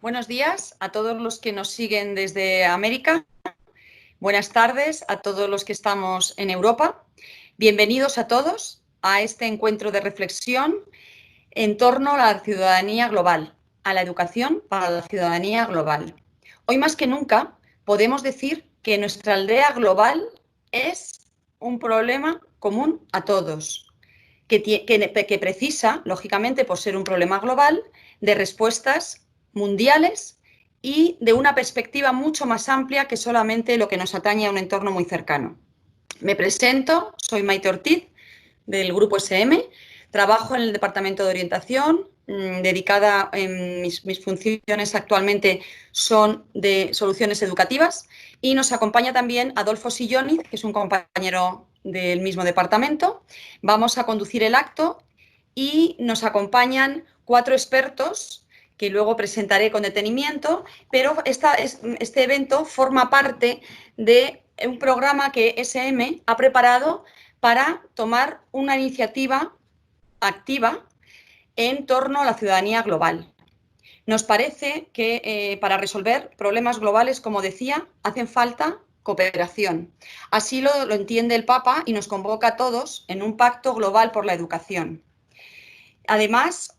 Buenos días a todos los que nos siguen desde América. Buenas tardes a todos los que estamos en Europa. Bienvenidos a todos a este encuentro de reflexión en torno a la ciudadanía global, a la educación para la ciudadanía global. Hoy más que nunca podemos decir que nuestra aldea global es un problema común a todos, que precisa, lógicamente, por ser un problema global, de respuestas mundiales y de una perspectiva mucho más amplia que solamente lo que nos atañe a un entorno muy cercano. Me presento, soy Maite Ortiz, del Grupo SM, trabajo en el Departamento de Orientación, dedicada en mis funciones actualmente son de soluciones educativas, y nos acompaña también Adolfo Silloniz, que es un compañero del mismo departamento. Vamos a conducir el acto y nos acompañan 4 expertos que luego presentaré con detenimiento, pero este evento forma parte de un programa que SM ha preparado para tomar una iniciativa activa en torno a la ciudadanía global. Nos parece que para resolver problemas globales, como decía, hacen falta cooperación. Así lo entiende el Papa y nos convoca a todos en un pacto global por la educación. Además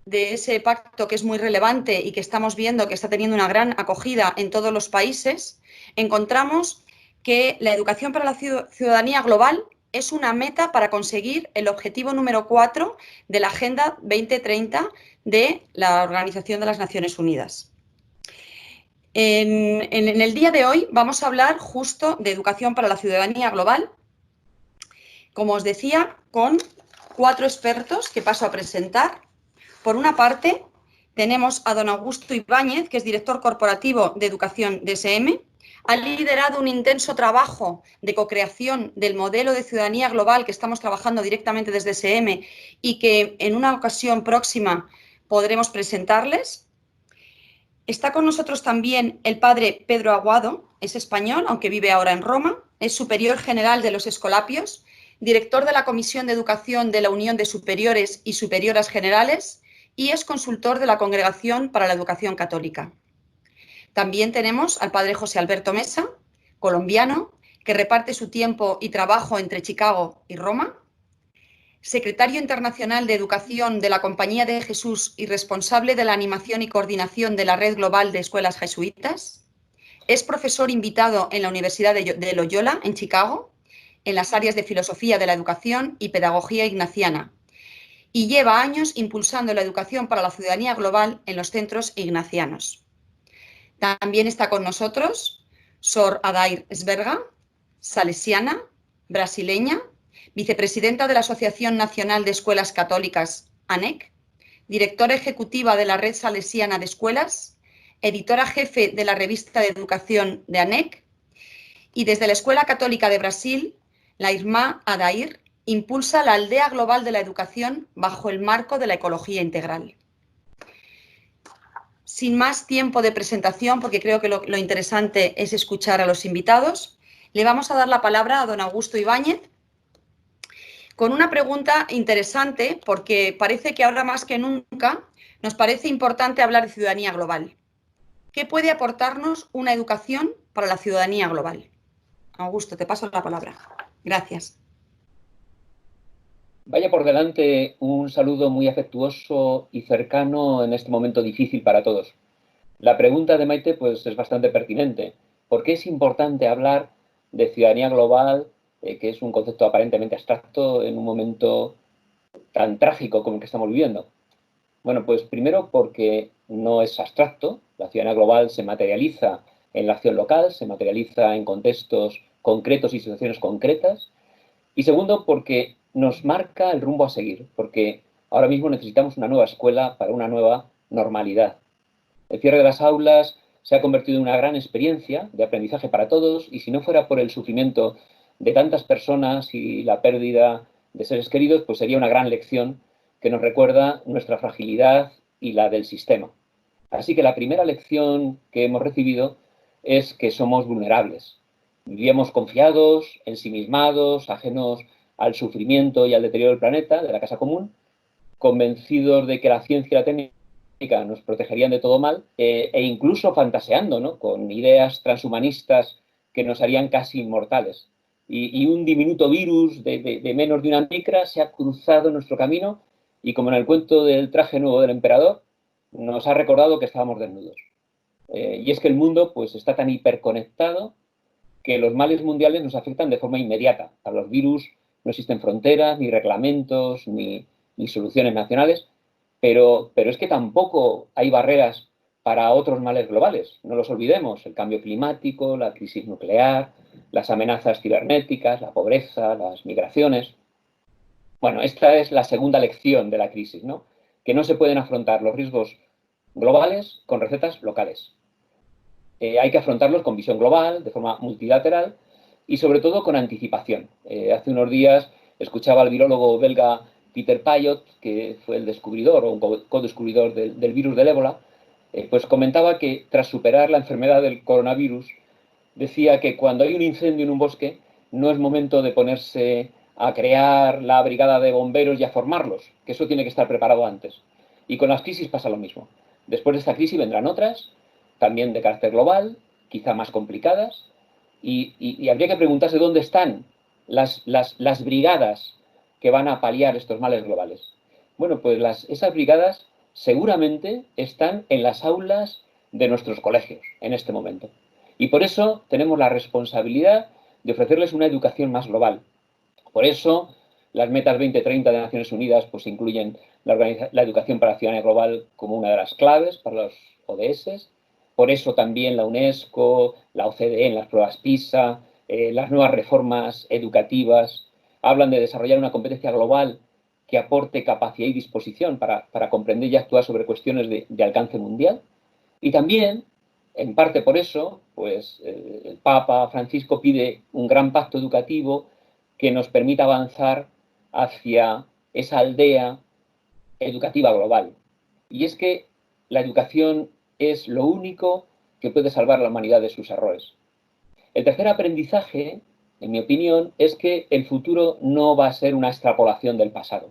de ese pacto que es muy relevante y que estamos viendo que está teniendo una gran acogida en todos los países, encontramos que la educación para la ciudadanía global es una meta para conseguir el objetivo número 4 de la Agenda 2030 de la Organización de las Naciones Unidas. En el día de hoy vamos a hablar justo de educación para la ciudadanía global, como os decía, con 4 expertos que paso a presentar. Por una parte, tenemos a don Augusto Ibáñez, que es director corporativo de educación de SM. Ha liderado un intenso trabajo de co-creación del modelo de ciudadanía global que estamos trabajando directamente desde SM y que en una ocasión próxima podremos presentarles. Está con nosotros también el padre Pedro Aguado, es español, aunque vive ahora en Roma, es superior general de los Escolapios, director de la Comisión de Educación de la Unión de Superiores y Superioras Generales y es consultor de la Congregación para la Educación Católica. También tenemos al padre José Alberto Mesa, colombiano, que reparte su tiempo y trabajo entre Chicago y Roma, secretario internacional de Educación de la Compañía de Jesús y responsable de la animación y coordinación de la Red Global de Escuelas Jesuitas. Es profesor invitado en la Universidad de Loyola, en Chicago, en las áreas de Filosofía de la Educación y Pedagogía Ignaciana, y lleva años impulsando la educación para la ciudadanía global en los centros ignacianos. También está con nosotros Sor Adair Sberga, salesiana, brasileña, vicepresidenta de la Asociación Nacional de Escuelas Católicas, ANEC, directora ejecutiva de la Red Salesiana de Escuelas, editora jefe de la revista de educación de ANEC, y desde la Escuela Católica de Brasil, la Irmã Adair impulsa la aldea global de la educación bajo el marco de la ecología integral. Sin más tiempo de presentación, porque creo que lo interesante es escuchar a los invitados, le vamos a dar la palabra a don Augusto Ibáñez con una pregunta interesante, porque parece que ahora más que nunca nos parece importante hablar de ciudadanía global. ¿Qué puede aportarnos una educación para la ciudadanía global? Augusto, te paso la palabra. Gracias. Vaya por delante un saludo muy afectuoso y cercano en este momento difícil para todos. La pregunta de Maite pues, es bastante pertinente. ¿Por qué es importante hablar de ciudadanía global, que es un concepto aparentemente abstracto en un momento tan trágico como el que estamos viviendo? Bueno, pues primero porque no es abstracto. La ciudadanía global se materializa en la acción local, se materializa en contextos concretos y situaciones concretas. Y segundo, porque nos marca el rumbo a seguir, porque ahora mismo necesitamos una nueva escuela para una nueva normalidad. El cierre de las aulas se ha convertido en una gran experiencia de aprendizaje para todos y si no fuera por el sufrimiento de tantas personas y la pérdida de seres queridos, pues sería una gran lección que nos recuerda nuestra fragilidad y la del sistema. Así que la primera lección que hemos recibido es que somos vulnerables. Vivíamos confiados, ensimismados, ajenos al sufrimiento y al deterioro del planeta, de la casa común, convencidos de que la ciencia y la técnica nos protegerían de todo mal, e incluso fantaseando, ¿no?, con ideas transhumanistas que nos harían casi inmortales. Y un diminuto virus de menos de una micra se ha cruzado en nuestro camino y, como en el cuento del traje nuevo del emperador, nos ha recordado que estábamos desnudos. Y es que el mundo pues está tan hiperconectado que los males mundiales nos afectan de forma inmediata. Para los virus no existen fronteras, ni reglamentos, ni soluciones nacionales, pero es que tampoco hay barreras para otros males globales. No los olvidemos: el cambio climático, la crisis nuclear, las amenazas cibernéticas, la pobreza, las migraciones. Bueno, esta es la segunda lección de la crisis, ¿no?, que no se pueden afrontar los riesgos globales con recetas locales. Hay que afrontarlos con visión global, de forma multilateral y sobre todo con anticipación. Hace unos días escuchaba al virólogo belga Peter Payot, que fue el descubridor o un co-descubridor del virus del ébola, pues comentaba que tras superar la enfermedad del coronavirus, decía que cuando hay un incendio en un bosque no es momento de ponerse a crear la brigada de bomberos y a formarlos, que eso tiene que estar preparado antes. Y con las crisis pasa lo mismo. Después de esta crisis vendrán otras, también de carácter global, quizá más complicadas, y habría que preguntarse dónde están las brigadas que van a paliar estos males globales. Bueno, pues esas brigadas seguramente están en las aulas de nuestros colegios en este momento. Y por eso tenemos la responsabilidad de ofrecerles una educación más global. Por eso las metas 2030 de Naciones Unidas pues incluyen la educación para la ciudadanía global como una de las claves para los ODS. Por eso también la UNESCO, la OCDE en las pruebas PISA, las nuevas reformas educativas hablan de desarrollar una competencia global que aporte capacidad y disposición para comprender y actuar sobre cuestiones de alcance mundial. Y también, en parte por eso, pues el Papa Francisco pide un gran pacto educativo que nos permita avanzar hacia esa aldea educativa global. Y es que la educación es lo único que puede salvar a la humanidad de sus errores. El tercer aprendizaje, en mi opinión, es que el futuro no va a ser una extrapolación del pasado.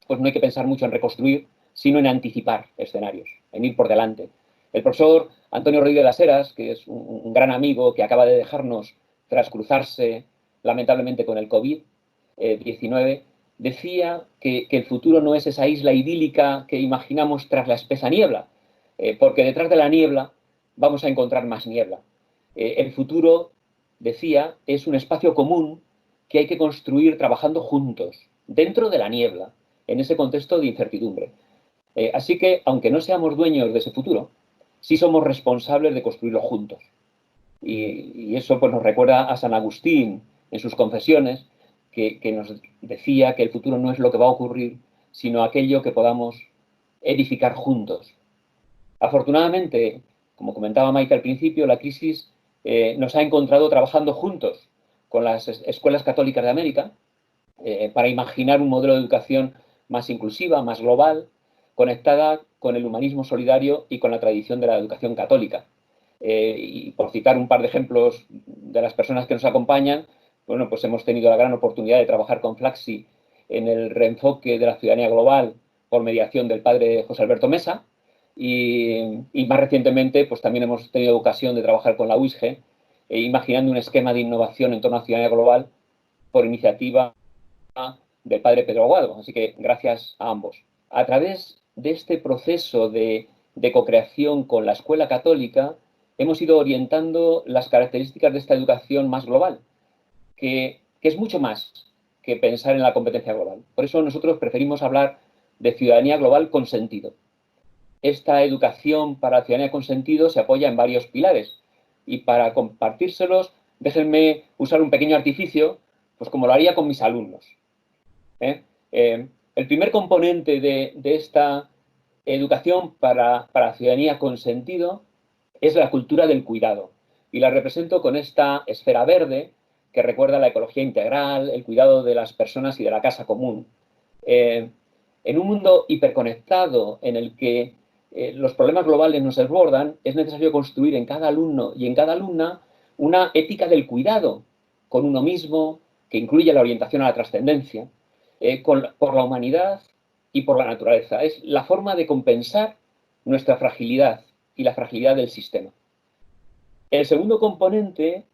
Pues no hay que pensar mucho en reconstruir, sino en anticipar escenarios, en ir por delante. El profesor Antonio Rodríguez de las Heras, que es un gran amigo que acaba de dejarnos tras cruzarse lamentablemente con el COVID-19, decía que el futuro no es esa isla idílica que imaginamos tras la espesa niebla, porque detrás de la niebla vamos a encontrar más niebla. El futuro, decía, es un espacio común que hay que construir trabajando juntos, dentro de la niebla, en ese contexto de incertidumbre. Así que, aunque no seamos dueños de ese futuro, sí somos responsables de construirlo juntos. Y eso pues, nos recuerda a San Agustín en sus confesiones, que nos decía que el futuro no es lo que va a ocurrir, sino aquello que podamos edificar juntos. Afortunadamente, como comentaba Maite al principio, la crisis nos ha encontrado trabajando juntos con las escuelas católicas de América para imaginar un modelo de educación más inclusiva, más global, conectada con el humanismo solidario y con la tradición de la educación católica. Y por citar un par de ejemplos de las personas que nos acompañan, bueno, pues hemos tenido la gran oportunidad de trabajar con Flaxi en el reenfoque de la ciudadanía global por mediación del padre José Alberto Mesa y más recientemente pues también hemos tenido ocasión de trabajar con la UISG imaginando un esquema de innovación en torno a la ciudadanía global por iniciativa del padre Pedro Aguado. Así que gracias a ambos. A través de este proceso de co-creación con la escuela católica hemos ido orientando las características de esta educación más global, que es mucho más que pensar en la competencia global. Por eso nosotros preferimos hablar de ciudadanía global con sentido. Esta educación para la ciudadanía con sentido se apoya en varios pilares y para compartírselos déjenme usar un pequeño artificio, pues como lo haría con mis alumnos. El primer componente de esta educación para la ciudadanía con sentido es la cultura del cuidado y la represento con esta esfera verde que recuerda la ecología integral, el cuidado de las personas y de la casa común. En un mundo hiperconectado en el que los problemas globales nos desbordan, es necesario construir en cada alumno y en cada alumna una ética del cuidado con uno mismo, que incluye la orientación a la trascendencia, por la humanidad y por la naturaleza. Es la forma de compensar nuestra fragilidad y la fragilidad del sistema. El segundo componente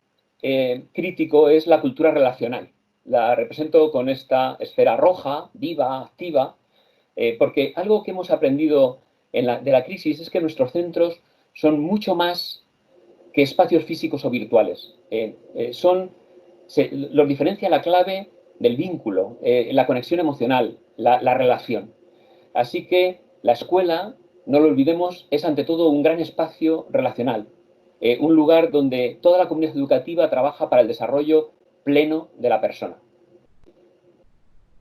crítico es la cultura relacional. La represento con esta esfera roja, viva, activa, porque algo que hemos aprendido de la crisis es que nuestros centros son mucho más que espacios físicos o virtuales. Los diferencia la clave del vínculo, la conexión emocional, la relación. Así que la escuela, no lo olvidemos, es ante todo un gran espacio relacional, un lugar donde toda la comunidad educativa trabaja para el desarrollo pleno de la persona.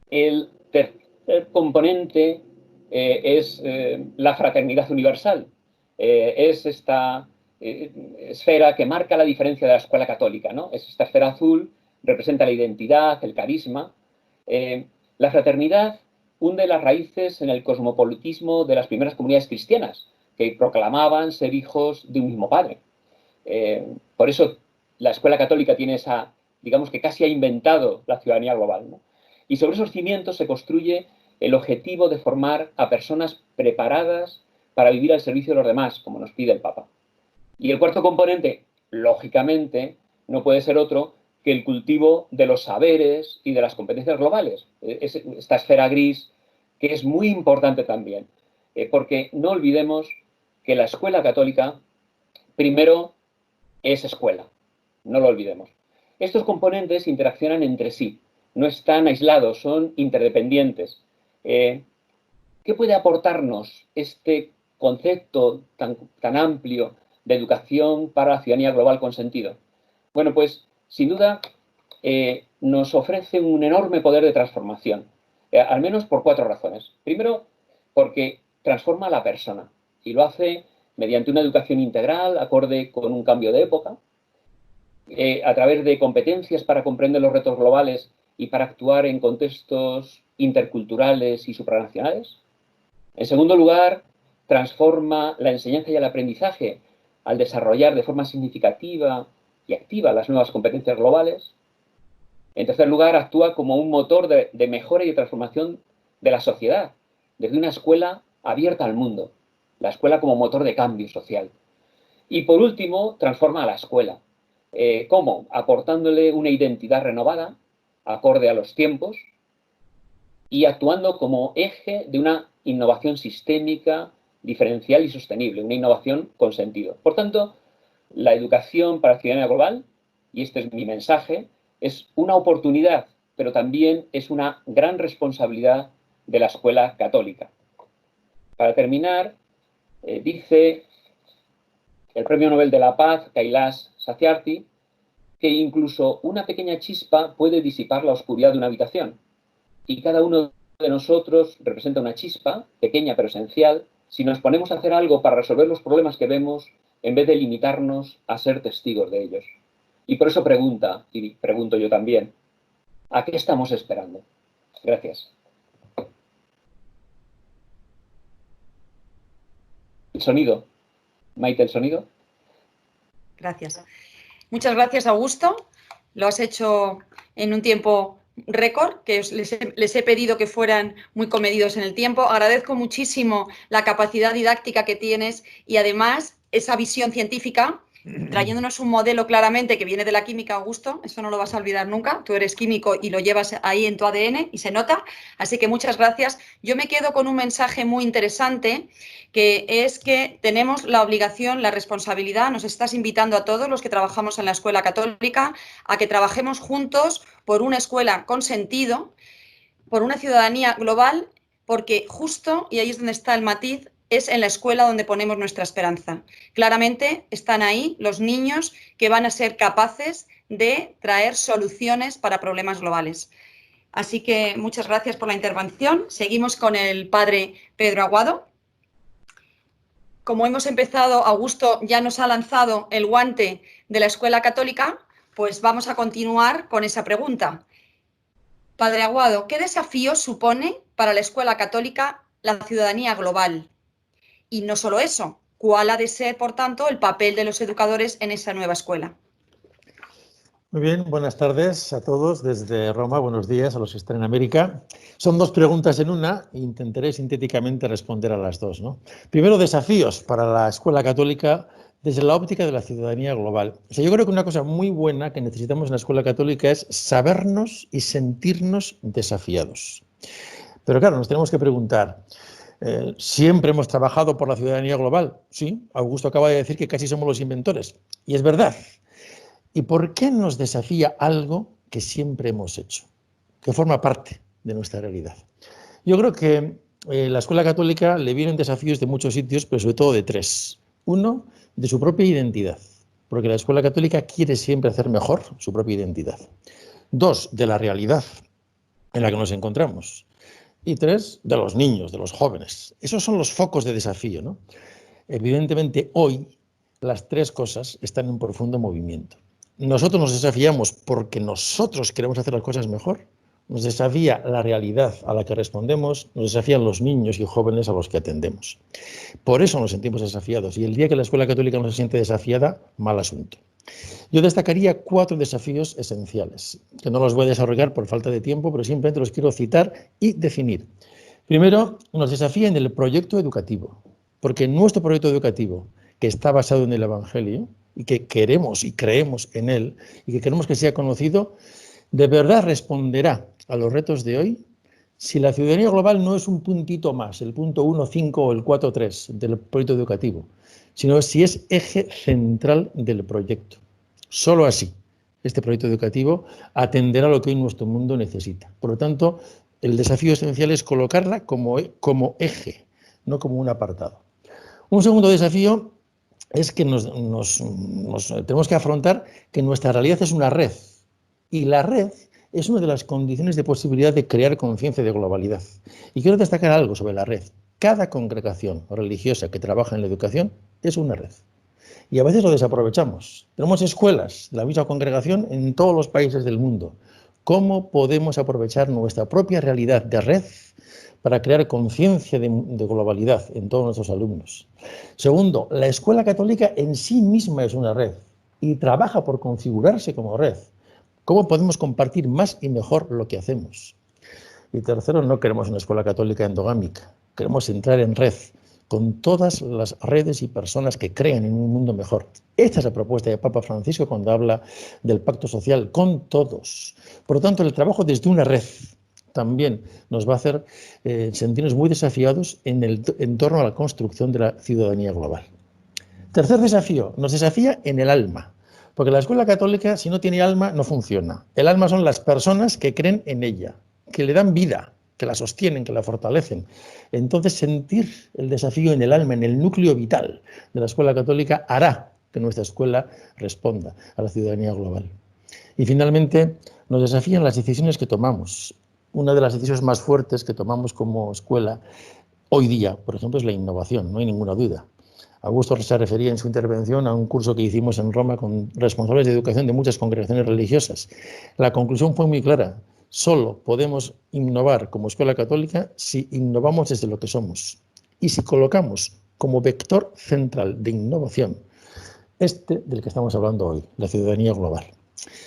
El tercer componente es la fraternidad universal. Es esta esfera que marca la diferencia de la escuela católica, ¿no? Es esta esfera azul, representa la identidad, el carisma. La fraternidad hunde las raíces en el cosmopolitismo de las primeras comunidades cristianas, que proclamaban ser hijos de un mismo padre. Por eso la escuela católica tiene esa, digamos que casi ha inventado la ciudadanía global, ¿no? Y sobre esos cimientos se construye el objetivo de formar a personas preparadas para vivir al servicio de los demás, como nos pide el Papa. Y el cuarto componente, lógicamente, no puede ser otro que el cultivo de los saberes y de las competencias globales. Es esta esfera gris que es muy importante también, porque no olvidemos que la escuela católica, primero, es escuela, no lo olvidemos. Estos componentes interaccionan entre sí, no están aislados, son interdependientes. ¿Qué puede aportarnos este concepto tan amplio de educación para la ciudadanía global con sentido? Bueno, pues sin duda nos ofrece un enorme poder de transformación, al menos por 4 razones. Primero, porque transforma a la persona y lo hace mediante una educación integral, acorde con un cambio de época, a través de competencias para comprender los retos globales y para actuar en contextos interculturales y supranacionales. En segundo lugar, transforma la enseñanza y el aprendizaje al desarrollar de forma significativa y activa las nuevas competencias globales. En tercer lugar, actúa como un motor de mejora y de transformación de la sociedad, desde una escuela abierta al mundo, la escuela como motor de cambio social. Y por último, transforma a la escuela. ¿Cómo? Aportándole una identidad renovada, acorde a los tiempos, y actuando como eje de una innovación sistémica, diferencial y sostenible, una innovación con sentido. Por tanto, la educación para la ciudadanía global, y este es mi mensaje, es una oportunidad, pero también es una gran responsabilidad de la escuela católica. Para terminar, dice el Premio Nobel de la Paz, Kailash Satyarthi, que incluso una pequeña chispa puede disipar la oscuridad de una habitación. Y cada uno de nosotros representa una chispa, pequeña pero esencial, si nos ponemos a hacer algo para resolver los problemas que vemos, en vez de limitarnos a ser testigos de ellos. Y por eso y pregunto yo también, ¿a qué estamos esperando? Gracias. El sonido. Maite, el sonido. Gracias. Muchas gracias, Augusto. Lo has hecho en un tiempo récord, que les he pedido que fueran muy comedidos en el tiempo. Agradezco muchísimo la capacidad didáctica que tienes y además esa visión científica, trayéndonos un modelo claramente que viene de la química, Augusto, eso no lo vas a olvidar nunca, tú eres químico y lo llevas ahí en tu ADN y se nota, así que muchas gracias. Yo me quedo con un mensaje muy interesante, que es que tenemos la obligación, la responsabilidad, nos estás invitando a todos los que trabajamos en la escuela católica a que trabajemos juntos por una escuela con sentido, por una ciudadanía global, porque justo, y ahí es donde está el matiz, es en la escuela donde ponemos nuestra esperanza. Claramente están ahí los niños que van a ser capaces de traer soluciones para problemas globales. Así que muchas gracias por la intervención. Seguimos con el padre Pedro Aguado. Como hemos empezado, Augusto ya nos ha lanzado el guante de la escuela católica, pues vamos a continuar con esa pregunta. Padre Aguado, ¿qué desafío supone para la escuela católica la ciudadanía global? Y no solo eso, ¿cuál ha de ser, por tanto, el papel de los educadores en esa nueva escuela? Muy bien, buenas tardes a todos desde Roma, buenos días a los que están en América. Son dos preguntas en una e intentaré sintéticamente responder a las dos, ¿no? Primero, desafíos para la escuela católica desde la óptica de la ciudadanía global. O sea, yo creo que una cosa muy buena que necesitamos en la escuela católica es sabernos y sentirnos desafiados. Pero claro, nos tenemos que preguntar, ¿siempre hemos trabajado por la ciudadanía global? Sí, Augusto acaba de decir que casi somos los inventores, y es verdad. ¿Y por qué nos desafía algo que siempre hemos hecho, que forma parte de nuestra realidad? Yo creo que la escuela católica le vienen desafíos de muchos sitios, pero sobre todo de tres. Uno, de su propia identidad, porque la escuela católica quiere siempre hacer mejor su propia identidad. Dos, de la realidad en la que nos encontramos. Y tres, de los niños, de los jóvenes. Esos son los focos de desafío, ¿no? Evidentemente, hoy las tres cosas están en profundo movimiento. Nosotros nos desafiamos porque nosotros queremos hacer las cosas mejor. Nos desafía la realidad a la que respondemos, nos desafían los niños y jóvenes a los que atendemos. Por eso nos sentimos desafiados y el día que la escuela católica no se siente desafiada, mal asunto. Yo destacaría 4 desafíos esenciales, que no los voy a desarrollar por falta de tiempo, pero simplemente los quiero citar y definir. Primero, nos desafía en el proyecto educativo, porque nuestro proyecto educativo, que está basado en el Evangelio, y que queremos y creemos en él, y que queremos que sea conocido, de verdad responderá a los retos de hoy si la ciudadanía global no es un puntito más, el punto 1.5 o el 4.3 del proyecto educativo, sino si es eje central del proyecto. Solo así este proyecto educativo atenderá a lo que hoy nuestro mundo necesita. Por lo tanto, el desafío esencial es colocarla como eje, no como un apartado. Un segundo desafío es que tenemos que afrontar que nuestra realidad es una red, y la red es una de las condiciones de posibilidad de crear conciencia de globalidad. Y quiero destacar algo sobre la red. Cada congregación religiosa que trabaja en la educación es una red. Y a veces lo desaprovechamos. Tenemos escuelas de la misma congregación en todos los países del mundo. ¿Cómo podemos aprovechar nuestra propia realidad de red para crear conciencia de globalidad en todos nuestros alumnos? Segundo, la escuela católica en sí misma es una red y trabaja por configurarse como red. ¿Cómo podemos compartir más y mejor lo que hacemos? Y tercero, no queremos una escuela católica endogámica. Queremos entrar en red con todas las redes y personas que crean en un mundo mejor. Esta es la propuesta de Papa Francisco cuando habla del pacto social, con todos. Por lo tanto, el trabajo desde una red también nos va a hacer sentirnos muy desafiados en torno a la construcción de la ciudadanía global. Tercer desafío, nos desafía en el alma. Porque la escuela católica, si no tiene alma, no funciona. El alma son las personas que creen en ella, que le dan vida, que la sostienen, que la fortalecen. Entonces, sentir el desafío en el alma, en el núcleo vital de la escuela católica, hará que nuestra escuela responda a la ciudadanía global. Y finalmente, nos desafían las decisiones que tomamos. Una de las decisiones más fuertes que tomamos como escuela hoy día, por ejemplo, es la innovación, no hay ninguna duda. Augusto se refería en su intervención a un curso que hicimos en Roma con responsables de educación de muchas congregaciones religiosas. La conclusión fue muy clara. Solo podemos innovar como escuela católica si innovamos desde lo que somos y si colocamos como vector central de innovación del que estamos hablando hoy, la ciudadanía global.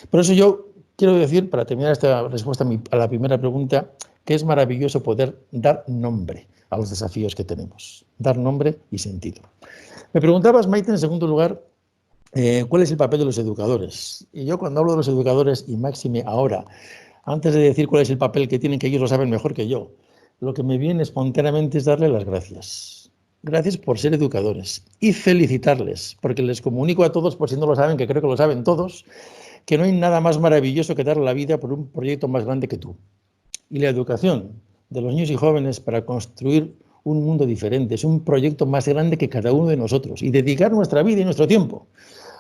Por eso yo quiero decir, para terminar esta respuesta a la primera pregunta, que es maravilloso poder dar nombre a los desafíos que tenemos, dar nombre y sentido. Me preguntabas, Maite, en segundo lugar, ¿cuál es el papel de los educadores? Y yo cuando hablo de los educadores, y máxime ahora, antes de decir cuál es el papel que tienen, que ellos lo saben mejor que yo, lo que me viene espontáneamente es darle las gracias. Gracias por ser educadores y felicitarles, porque les comunico a todos, por si no lo saben, que creo que lo saben todos, que no hay nada más maravilloso que dar la vida por un proyecto más grande que tú. Y la educación de los niños y jóvenes para construir un mundo diferente es un proyecto más grande que cada uno de nosotros. Y dedicar nuestra vida y nuestro tiempo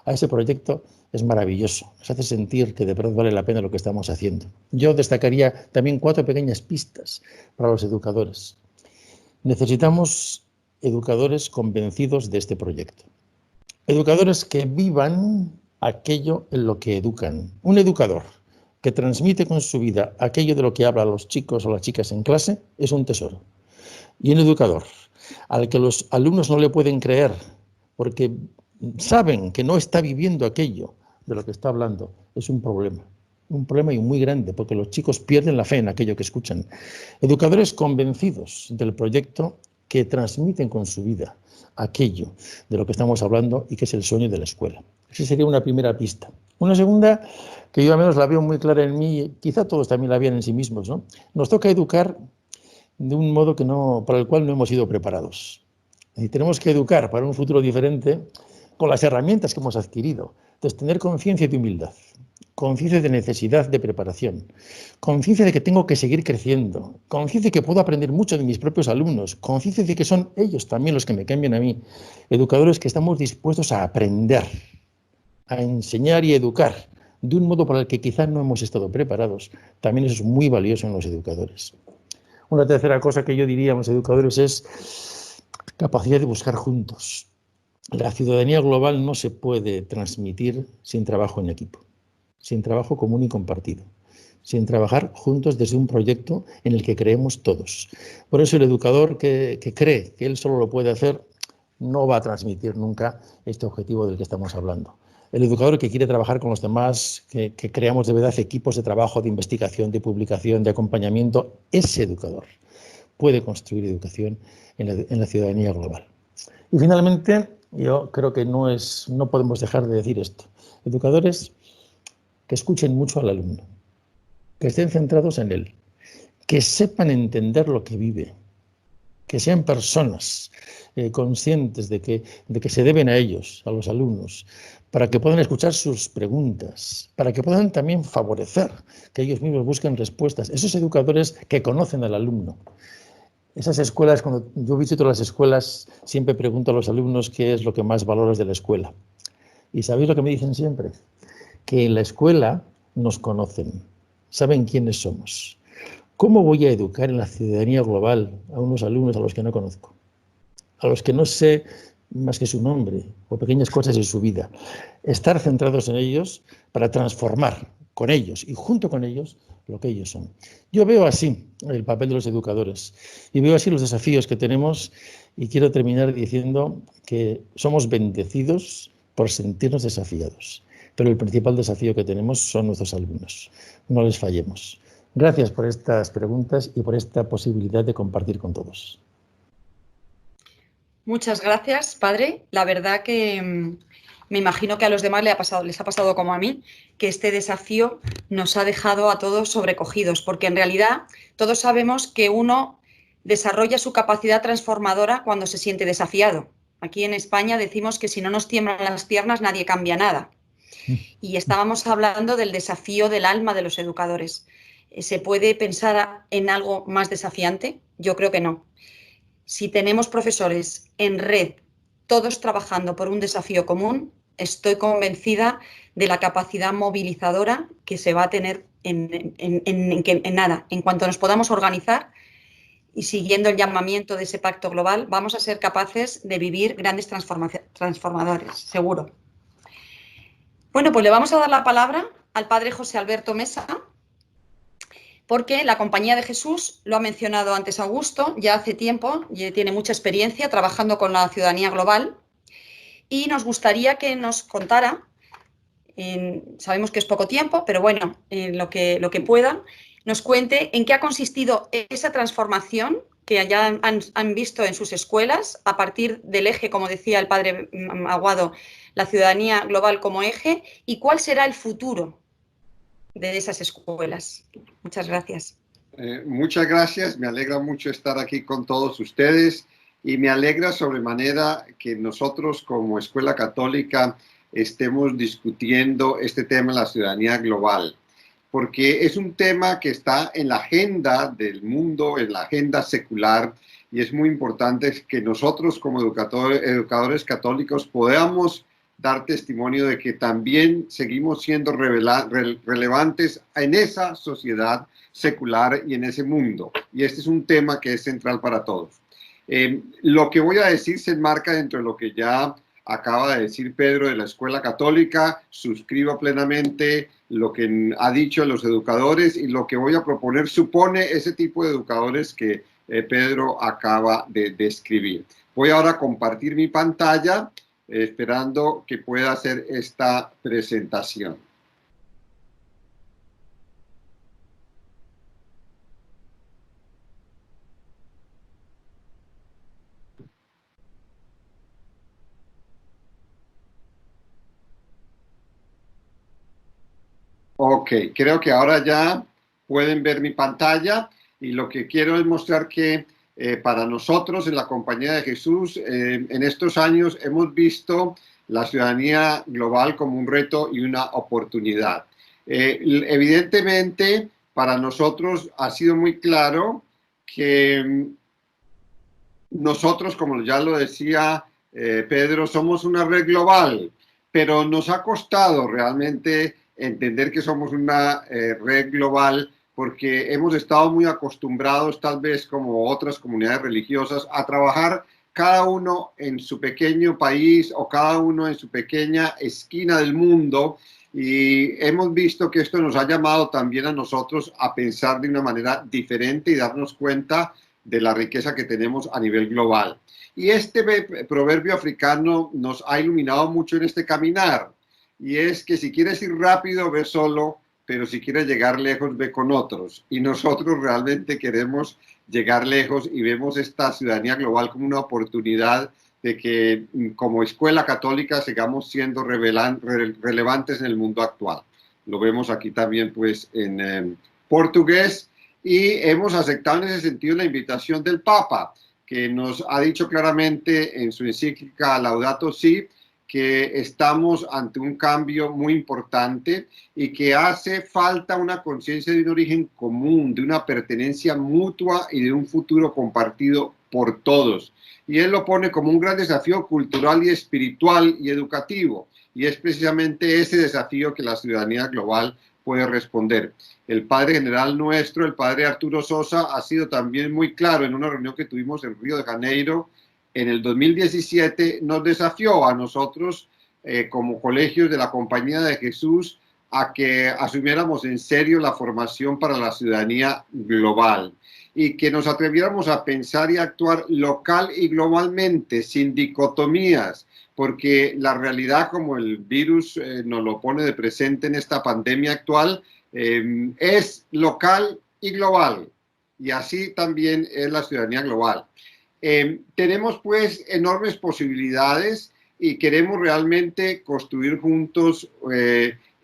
a ese proyecto es maravilloso. Nos hace sentir que de verdad vale la pena lo que estamos haciendo. Yo destacaría también 4 pequeñas pistas para los educadores. Necesitamos educadores convencidos de este proyecto. Educadores que vivan aquello en lo que educan. Un educador que transmite con su vida aquello de lo que habla a los chicos o las chicas en clase es un tesoro. Y un educador al que los alumnos no le pueden creer porque saben que no está viviendo aquello de lo que está hablando es un problema y muy grande, porque los chicos pierden la fe en aquello que escuchan. Educadores convencidos del proyecto que transmiten con su vida aquello de lo que estamos hablando y que es el sueño de la escuela. Esa sería una primera pista. Una segunda, que yo al menos la veo muy clara en mí, quizá todos también la vean en sí mismos, ¿no? Nos toca educar de un modo para el cual no hemos sido preparados. Y tenemos que educar para un futuro diferente con las herramientas que hemos adquirido. Entonces, tener conciencia de humildad, conciencia de necesidad de preparación, conciencia de que tengo que seguir creciendo, conciencia de que puedo aprender mucho de mis propios alumnos, conciencia de que son ellos también los que me cambian a mí. Educadores que estamos dispuestos a aprender, a enseñar y educar de un modo para el que quizás no hemos estado preparados. También eso es muy valioso en los educadores. Una tercera cosa que yo diría a los educadores es capacidad de buscar juntos. La ciudadanía global no se puede transmitir sin trabajo en equipo, sin trabajo común y compartido, sin trabajar juntos desde un proyecto en el que creemos todos. Por eso el educador que cree que él solo lo puede hacer no va a transmitir nunca este objetivo del que estamos hablando. El educador que quiere trabajar con los demás, que creamos de verdad equipos de trabajo, de investigación, de publicación, de acompañamiento, ese educador puede construir educación en la ciudadanía global. Y finalmente, yo creo que no podemos dejar de decir esto. Educadores que escuchen mucho al alumno, que estén centrados en él, que sepan entender lo que vive, que sean personas conscientes de que se deben a ellos, a los alumnos, para que puedan escuchar sus preguntas, para que puedan también favorecer que ellos mismos busquen respuestas. Esos educadores que conocen al alumno. Esas escuelas, cuando yo visito las escuelas, siempre pregunto a los alumnos qué es lo que más valoras de la escuela. ¿Y sabéis lo que me dicen siempre? Que en la escuela nos conocen, saben quiénes somos. ¿Cómo voy a educar en la ciudadanía global a unos alumnos a los que no conozco? A los que no sé más que su nombre o pequeñas cosas de su vida. Estar centrados en ellos para transformar con ellos y junto con ellos lo que ellos son. Yo veo así el papel de los educadores y veo así los desafíos que tenemos y quiero terminar diciendo que somos bendecidos por sentirnos desafiados. Pero el principal desafío que tenemos son nuestros alumnos. No les fallemos. Gracias por estas preguntas y por esta posibilidad de compartir con todos. Muchas gracias, padre. La verdad que me imagino que a los demás les ha pasado como a mí, que este desafío nos ha dejado a todos sobrecogidos, porque en realidad todos sabemos que uno desarrolla su capacidad transformadora cuando se siente desafiado. Aquí en España decimos que si no nos tiemblan las piernas nadie cambia nada. Y estábamos hablando del desafío del alma de los educadores. ¿Se puede pensar en algo más desafiante? Yo creo que no. Si tenemos profesores en red, todos trabajando por un desafío común, estoy convencida de la capacidad movilizadora que se va a tener en cuanto nos podamos organizar y siguiendo el llamamiento de ese pacto global, vamos a ser capaces de vivir grandes transformadores, seguro. Bueno, pues le vamos a dar la palabra al padre José Alberto Mesa, porque la Compañía de Jesús, lo ha mencionado antes Augusto, ya hace tiempo, ya tiene mucha experiencia trabajando con la ciudadanía global y nos gustaría que nos contara, sabemos que es poco tiempo, pero bueno, lo que pueda, nos cuente en qué ha consistido esa transformación que ya han visto en sus escuelas a partir del eje, como decía el padre Aguado, la ciudadanía global como eje, y cuál será el futuro de esas escuelas. Muchas gracias. Muchas gracias, me alegra mucho estar aquí con todos ustedes y me alegra sobremanera que nosotros como Escuela Católica estemos discutiendo este tema de la ciudadanía global, porque es un tema que está en la agenda del mundo, en la agenda secular, y es muy importante que nosotros como educadores católicos podamos dar testimonio de que también seguimos siendo relevantes en esa sociedad secular y en ese mundo. Y este es un tema que es central para todos. Lo que voy a decir se enmarca dentro de lo que ya acaba de decir Pedro de la Escuela Católica. Suscribo plenamente lo que ha dicho los educadores y lo que voy a proponer supone ese tipo de educadores que Pedro acaba de describir. Voy ahora a compartir mi pantalla esperando que pueda hacer esta presentación. Ok, creo que ahora ya pueden ver mi pantalla y lo que quiero es mostrar que para nosotros en la Compañía de Jesús en estos años hemos visto la ciudadanía global como un reto y una oportunidad. Evidentemente para nosotros ha sido muy claro que nosotros, como ya lo decía Pedro, somos una red global, pero nos ha costado realmente entender que somos una red global porque hemos estado muy acostumbrados, tal vez como otras comunidades religiosas, a trabajar cada uno en su pequeño país o cada uno en su pequeña esquina del mundo, y hemos visto que esto nos ha llamado también a nosotros a pensar de una manera diferente y darnos cuenta de la riqueza que tenemos a nivel global. Y este proverbio africano nos ha iluminado mucho en este caminar, y es que si quieres ir rápido, ve solo, pero si quieres llegar lejos, ve con otros. Y nosotros realmente queremos llegar lejos y vemos esta ciudadanía global como una oportunidad de que como escuela católica sigamos siendo relevantes en el mundo actual. Lo vemos aquí también pues en portugués, y hemos aceptado en ese sentido la invitación del Papa, que nos ha dicho claramente en su encíclica Laudato Si, que estamos ante un cambio muy importante y que hace falta una conciencia de un origen común, de una pertenencia mutua y de un futuro compartido por todos. Y él lo pone como un gran desafío cultural y espiritual y educativo. Y es precisamente ese desafío que la ciudadanía global puede responder. El padre general nuestro, el padre Arturo Sosa, ha sido también muy claro en una reunión que tuvimos en Río de Janeiro en el 2017, nos desafió a nosotros como colegios de la Compañía de Jesús a que asumiéramos en serio la formación para la ciudadanía global y que nos atreviéramos a pensar y actuar local y globalmente, sin dicotomías, porque la realidad, como el virus nos lo pone de presente en esta pandemia actual, es local y global, y así también es la ciudadanía global. Tenemos pues enormes posibilidades y queremos realmente construir juntos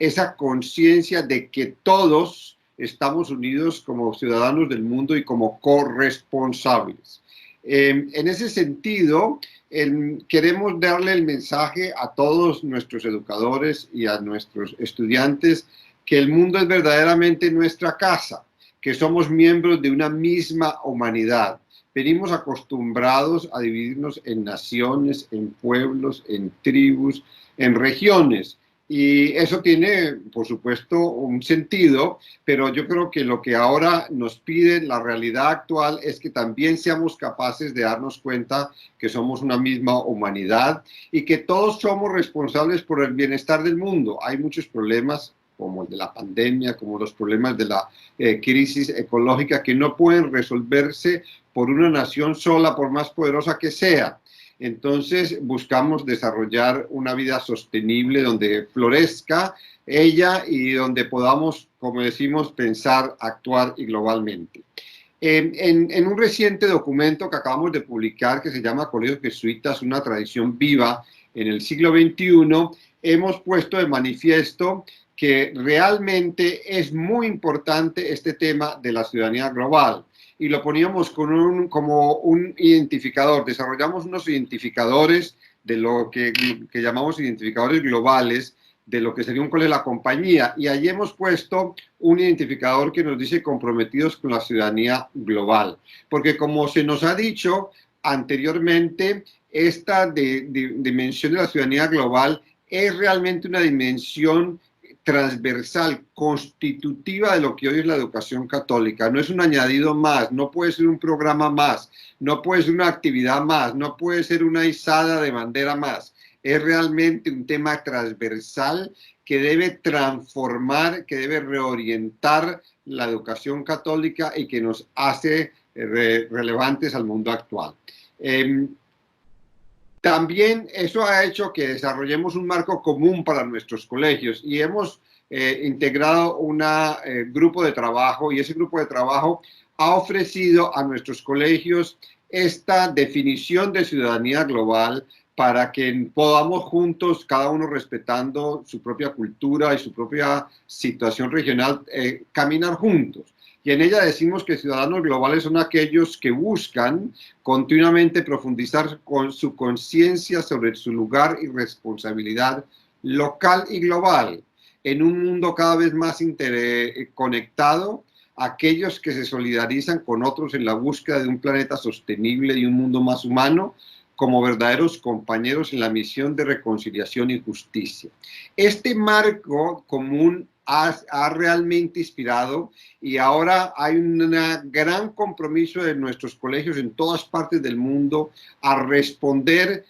esa conciencia de que todos estamos unidos como ciudadanos del mundo y como corresponsables. En ese sentido, queremos darle el mensaje a todos nuestros educadores y a nuestros estudiantes que el mundo es verdaderamente nuestra casa, que somos miembros de una misma humanidad. Venimos acostumbrados a dividirnos en naciones, en pueblos, en tribus, en regiones. Y eso tiene, por supuesto, un sentido, pero yo creo que lo que ahora nos pide la realidad actual es que también seamos capaces de darnos cuenta que somos una misma humanidad y que todos somos responsables por el bienestar del mundo. Hay muchos problemas, como el de la pandemia, como los problemas de la crisis ecológica, que no pueden resolverse por una nación sola, por más poderosa que sea. Entonces buscamos desarrollar una vida sostenible donde florezca ella y donde podamos, como decimos, pensar, actuar y globalmente. En un reciente documento que acabamos de publicar que se llama Colegios Jesuitas, una tradición viva en el siglo XXI, hemos puesto de manifiesto que realmente es muy importante este tema de la ciudadanía global. Y lo poníamos como un identificador. Desarrollamos unos identificadores de lo que llamamos identificadores globales, de lo que sería un colegio de la compañía. Y allí hemos puesto un identificador que nos dice comprometidos con la ciudadanía global. Porque como se nos ha dicho anteriormente, esta dimensión de la ciudadanía global es realmente una dimensión transversal, constitutiva de lo que hoy es la educación católica. No es un añadido más, no puede ser un programa más, no puede ser una actividad más, no puede ser una izada de bandera más. Es realmente un tema transversal que debe transformar, que debe reorientar la educación católica y que nos hace relevantes al mundo actual. También eso ha hecho que desarrollemos un marco común para nuestros colegios y hemos integrado un grupo de trabajo, y ese grupo de trabajo ha ofrecido a nuestros colegios esta definición de ciudadanía global para que podamos juntos, cada uno respetando su propia cultura y su propia situación regional, caminar juntos. Y en ella decimos que ciudadanos globales son aquellos que buscan continuamente profundizar con su conciencia sobre su lugar y responsabilidad local y global en un mundo cada vez más conectado, aquellos que se solidarizan con otros en la búsqueda de un planeta sostenible y un mundo más humano, como verdaderos compañeros en la misión de reconciliación y justicia. Este marco común ha realmente inspirado, y ahora hay un gran compromiso de nuestros colegios en todas partes del mundo a responder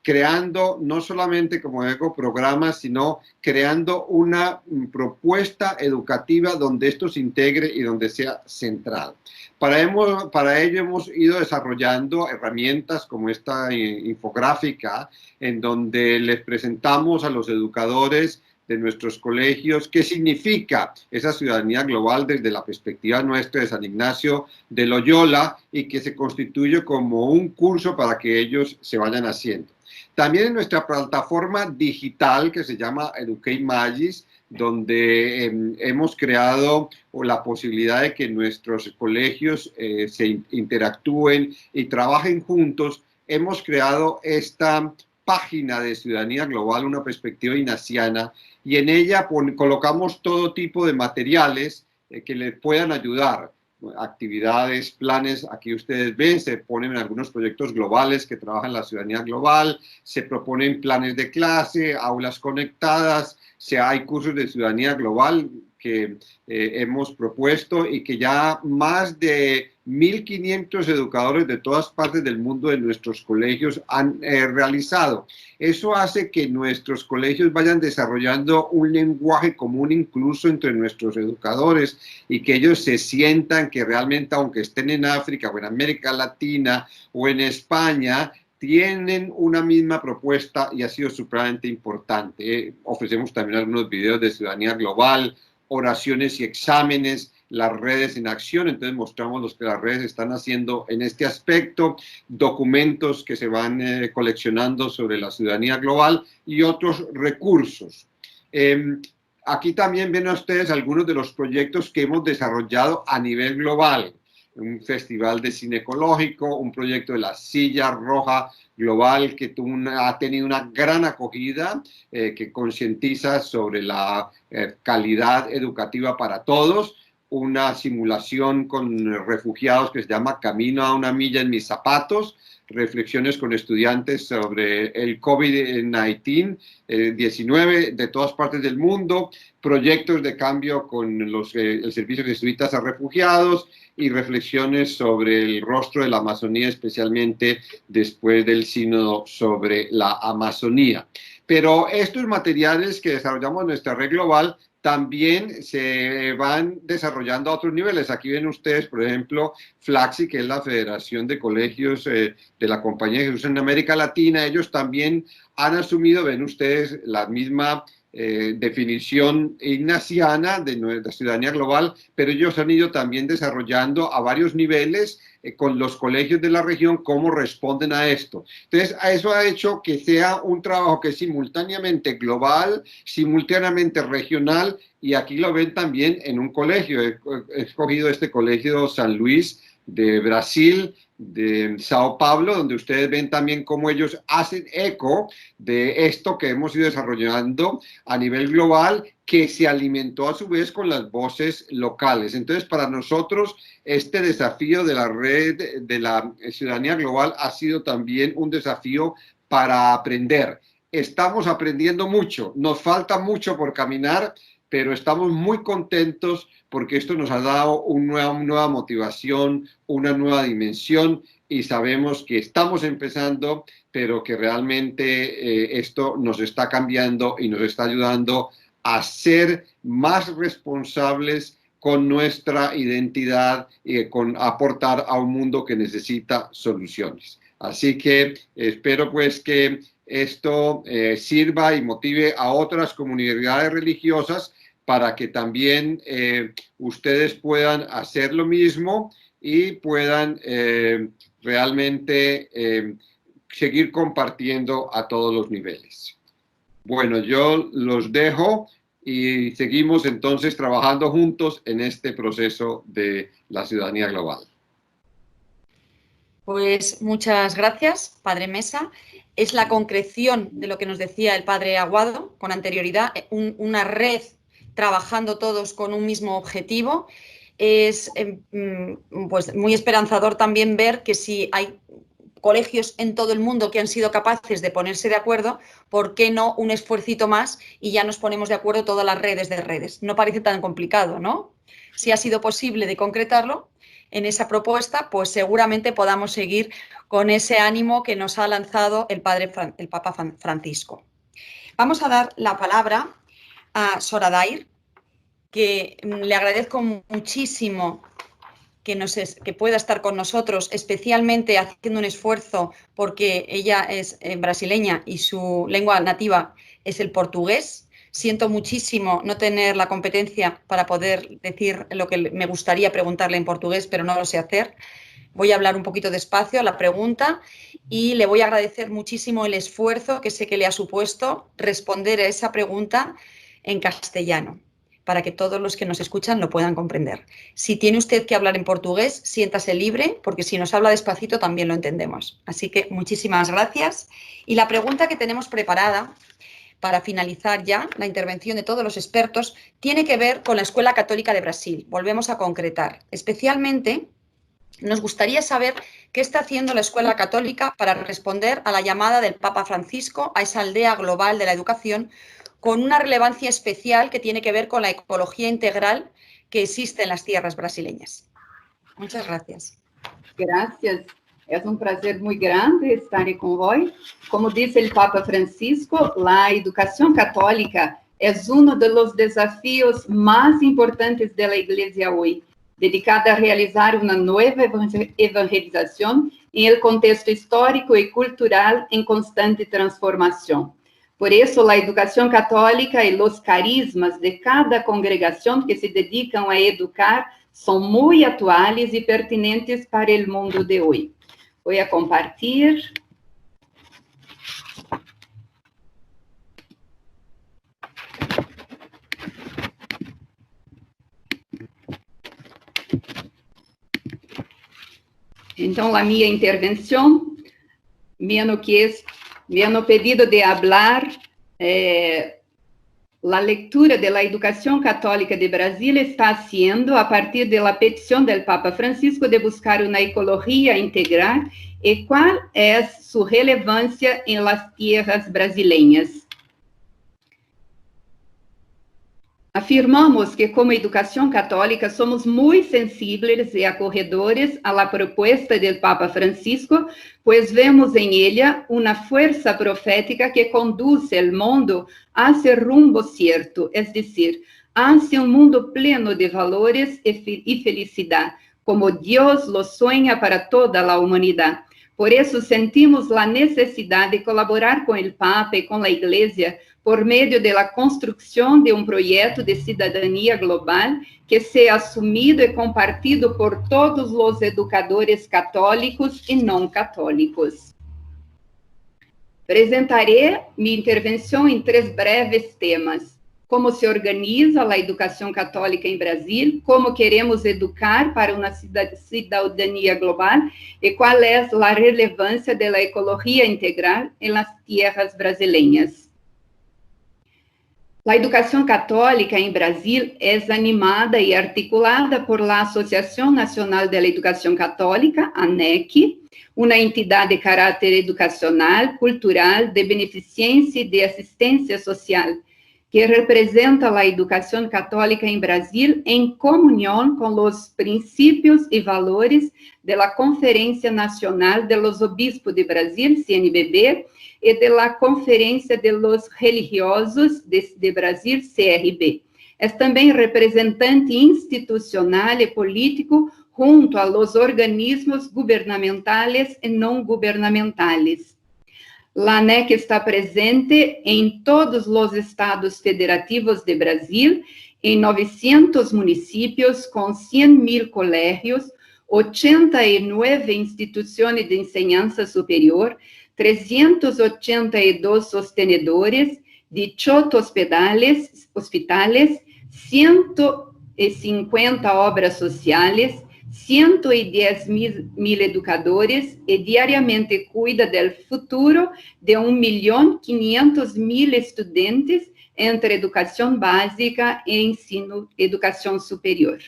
creando no solamente, como digo, programas, sino creando una propuesta educativa donde esto se integre y donde sea central. Para ello hemos ido desarrollando herramientas como esta infográfica, en donde les presentamos a los educadores de nuestros colegios qué significa esa ciudadanía global desde la perspectiva nuestra de San Ignacio de Loyola, y que se constituye como un curso para que ellos se vayan haciendo. También en nuestra plataforma digital que se llama Educate Magis, donde hemos creado la posibilidad de que nuestros colegios se interactúen y trabajen juntos, hemos creado esta página de ciudadanía global, una perspectiva ignaciana, y en ella colocamos todo tipo de materiales que les puedan ayudar. Actividades, planes, aquí ustedes ven, se ponen algunos proyectos globales que trabajan la ciudadanía global, se proponen planes de clase, aulas conectadas, hay cursos de ciudadanía global que hemos propuesto y que ya más de 1.500 educadores de todas partes del mundo de nuestros colegios han realizado. Eso hace que nuestros colegios vayan desarrollando un lenguaje común incluso entre nuestros educadores, y que ellos se sientan que realmente, aunque estén en África o en América Latina o en España, tienen una misma propuesta, y ha sido supremamente importante. Ofrecemos también algunos videos de ciudadanía global, oraciones y exámenes, las redes en acción, entonces mostramos lo que las redes están haciendo en este aspecto, documentos que se van coleccionando sobre la ciudadanía global y otros recursos. Aquí también ven ustedes algunos de los proyectos que hemos desarrollado a nivel global. Un festival de cine ecológico, un proyecto de la Silla Roja Global que ha tenido una gran acogida, que concientiza sobre la calidad educativa para todos, una simulación con refugiados que se llama Camino a una milla en mis zapatos, reflexiones con estudiantes sobre el COVID-19 de todas partes del mundo, proyectos de cambio con el servicio de jesuitas a refugiados, y reflexiones sobre el rostro de la Amazonía, especialmente después del sínodo sobre la Amazonía. Pero estos materiales que desarrollamos en nuestra red global también se van desarrollando a otros niveles. Aquí ven ustedes, por ejemplo, FLACSI, que es la Federación de Colegios de la Compañía de Jesús en América Latina. Ellos también han asumido, ven ustedes, la misma definición ignaciana de nuestra ciudadanía global, pero ellos han ido también desarrollando a varios niveles con los colegios de la región cómo responden a esto. Entonces, eso ha hecho que sea un trabajo que es simultáneamente global, simultáneamente regional, y aquí lo ven también en un colegio. He escogido este colegio San Luis de Brasil, de Sao Paulo, donde ustedes ven también cómo ellos hacen eco de esto que hemos ido desarrollando a nivel global, que se alimentó a su vez con las voces locales. Entonces, para nosotros, este desafío de la red de la ciudadanía global ha sido también un desafío para aprender. Estamos aprendiendo mucho, nos falta mucho por caminar, pero estamos muy contentos porque esto nos ha dado una nueva motivación, una nueva dimensión, y sabemos que estamos empezando, pero que realmente esto nos está cambiando y nos está ayudando a ser más responsables con nuestra identidad y con aportar a un mundo que necesita soluciones. Así que espero pues que esto sirva y motive a otras comunidades religiosas para que también ustedes puedan hacer lo mismo y puedan realmente seguir compartiendo a todos los niveles. Bueno, yo los dejo y seguimos entonces trabajando juntos en este proceso de la ciudadanía global. Pues muchas gracias, Padre Mesa. Es la concreción de lo que nos decía el Padre Aguado con anterioridad, una red trabajando todos con un mismo objetivo. Es pues muy esperanzador también ver que si hay colegios en todo el mundo que han sido capaces de ponerse de acuerdo, ¿por qué no un esfuercito más y ya nos ponemos de acuerdo todas las redes de redes? No parece tan complicado, ¿no? Si ha sido posible de concretarlo en esa propuesta, pues seguramente podamos seguir con ese ánimo que nos ha lanzado el Papa Francisco. Vamos a dar la palabra a Soradair, que le agradezco muchísimo que pueda estar con nosotros, especialmente haciendo un esfuerzo porque ella es brasileña y su lengua nativa es el portugués. Siento muchísimo no tener la competencia para poder decir lo que me gustaría preguntarle en portugués, pero no lo sé hacer. Voy a hablar un poquito despacio a la pregunta y le voy a agradecer muchísimo el esfuerzo que sé que le ha supuesto responder a esa pregunta en castellano, para que todos los que nos escuchan lo puedan comprender. Si tiene usted que hablar en portugués, siéntase libre, porque si nos habla despacito también lo entendemos. Así que muchísimas gracias. Y la pregunta que tenemos preparada para finalizar ya la intervención de todos los expertos tiene que ver con la Escuela Católica de Brasil. Volvemos a concretar. Especialmente nos gustaría saber qué está haciendo la Escuela Católica para responder a la llamada del Papa Francisco a esa aldea global de la educación, con una relevancia especial que tiene que ver con la ecología integral que existe en las tierras brasileñas. Muchas gracias. Gracias. É prazer muito grande estar com vós. Como disse o Papa Francisco, a educação católica é dos desafios mais importantes da Igreja hoje, dedicada a realizar uma nova evangelização em el contexto histórico e cultural em constante transformação. Por isso, a educação católica e os carismas de cada congregação que se dedicam a educar são muito atuais e pertinentes para o mundo de hoje. Vou compartilhar. Então, a minha intervenção, me han pedido de falar a leitura da Educação Católica de Brasil está sendo a partir da petição do Papa Francisco de buscar uma ecologia integral e qual é sua relevância em las tierras brasileiras. Afirmamos que, como educação católica, somos muito sensíveis e acolhedores à proposta do Papa Francisco, pois vemos em ela uma força profética que conduz o mundo hacia o rumbo certo, é decir, hacia um mundo pleno de valores e felicidade, como Deus lo sonha para toda a humanidade. Por isso, sentimos a necessidade de colaborar com o Papa e com a Igreja por meio da construção de projeto de cidadania global que seja assumido e compartido por todos os educadores católicos e não católicos. Apresentarei minha intervenção em 3 breves temas: como se organiza a educação católica em Brasil, como queremos educar para uma cidadania global e qual é a relevância da ecologia integral em las tierras brasileiras. A educação católica em Brasil é animada e articulada por la Associação Nacional de Educação Católica, ANEC, uma entidade de caráter educacional, cultural, de beneficência e de assistência social, que representa a educação católica em Brasil em comunhão com os princípios e valores da Conferência Nacional de los Obispos de Brasil, CNBB, e da Conferência de los Religiosos de Brasil, CRB. É também representante institucional e político junto a los organismos gubernamentales e não gubernamentales. La ANEC está presente em todos os estados federativos de Brasil, em 900 municípios, com 100.000 colégios, 89 instituições de enseñanza superior, 382 sostenedores, 18 hospitales, 150 obras sociais, 110.000 educadores e diariamente cuida do futuro de 1.500.000 estudantes entre educação básica e ensino, educação superior.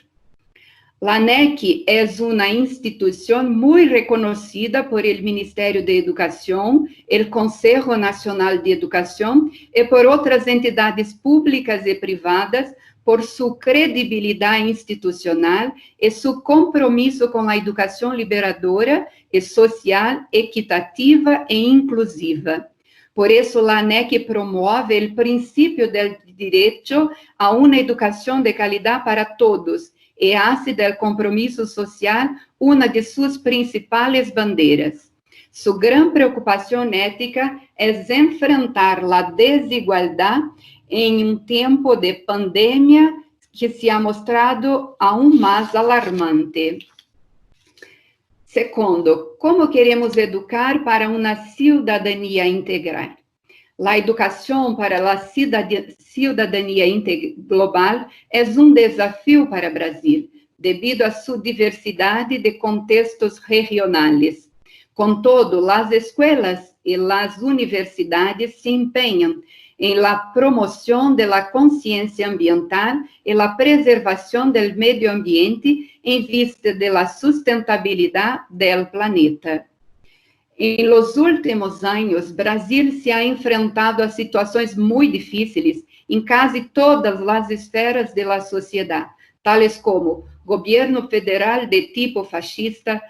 La ANEC é uma instituição muito reconhecida por el Ministério de Educação, el Conselho Nacional de Educação e por outras entidades públicas e privadas por sua credibilidade institucional e seu compromisso com a educação liberadora e social, equitativa e inclusiva. Por isso, a ANEC promove o princípio do direito a uma educação de qualidade para todos e hace do compromisso social uma de suas principais bandeiras. Sua grande preocupação ética é enfrentar a desigualdade em tempo de pandemia que se ha mostrado aún mais alarmante. Segundo, como queremos educar para uma cidadania integral? A educação para a cidadania global é desafio para o Brasil, devido à sua diversidade de contextos regionais. Contudo, as escolas e as universidades se empenham em la promoção da consciência ambiental e la preservação do meio ambiente em vista da sustentabilidade do planeta. Em los últimos anos, Brasil se ha enfrentado a situações muito difíceis em quase todas as esferas da sociedade, tales como governo federal de tipo fascista,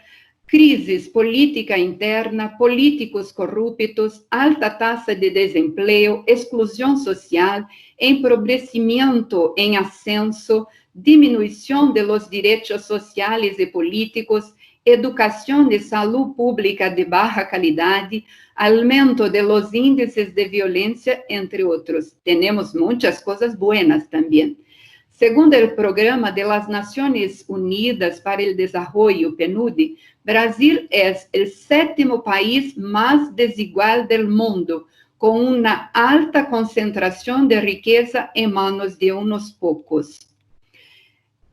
crises política interna, políticos corruptos, alta taxa de desemprego, exclusão social, empobrecimento em ascenso, diminuição de los direitos sociais e políticos, educação de saúde pública de baixa qualidade, aumento de los índices de violência, entre outros. Temos muitas coisas buenas também. Segundo o Programa de las Naciones Unidas para el Desarrollo, PNUD, Brasil é o 7º país mais desigual do mundo, com uma alta concentração de riqueza em manos de uns poucos.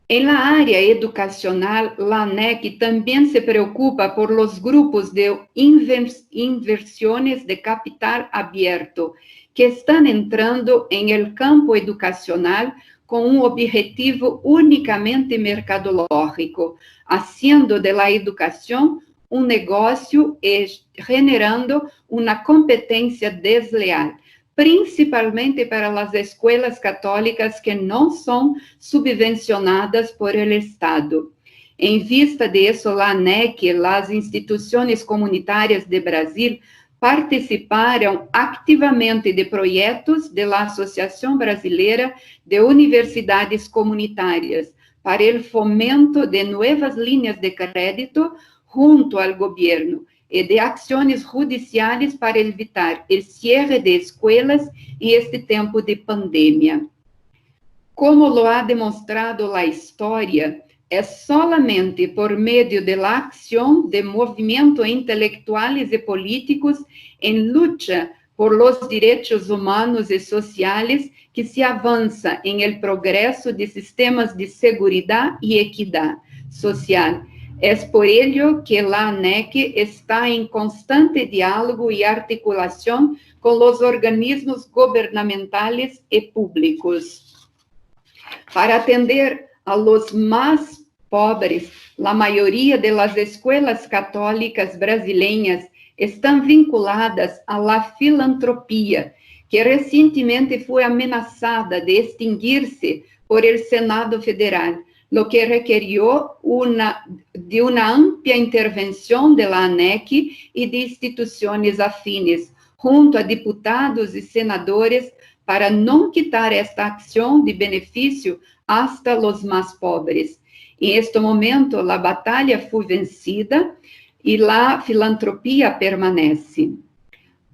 Em la área educacional, la ANEC também se preocupa por los grupos de inversiones de capital abierto, que estão entrando em el campo educacional com objetivo unicamente mercadológico, haciendo de la educação negócio e generando uma competência desleal, principalmente para as escolas católicas que não são subvencionadas por el Estado. Em vista disso, a ANEC, as instituições comunitárias de Brasil, participaram ativamente de projetos da Associação Brasileira de Universidades Comunitárias para o fomento de novas linhas de crédito junto ao governo e de ações judiciais para evitar o cierre de escolas em este tempo de pandemia. Como lo ha demonstrado a história, é solamente por meio da ação de movimentos intelectuais e políticos em luta por los direitos humanos e sociais que se avança em el progresso de sistemas de seguridade e equidade social. É por ello que a ANEC está em constante diálogo e articulação com os organismos governamentais e públicos. Para atender a los mais pobres, a maioria das escolas católicas brasileiras estão vinculadas à filantropia, que recentemente foi ameaçada de extinguir-se por el Senado Federal, lo que requeriu de uma ampla intervenção da ANEC e de instituições afines, junto a deputados e senadores, para não quitar esta ação de benefício hasta os mais pobres. Em este momento, a batalha foi vencida e a filantropia permanece.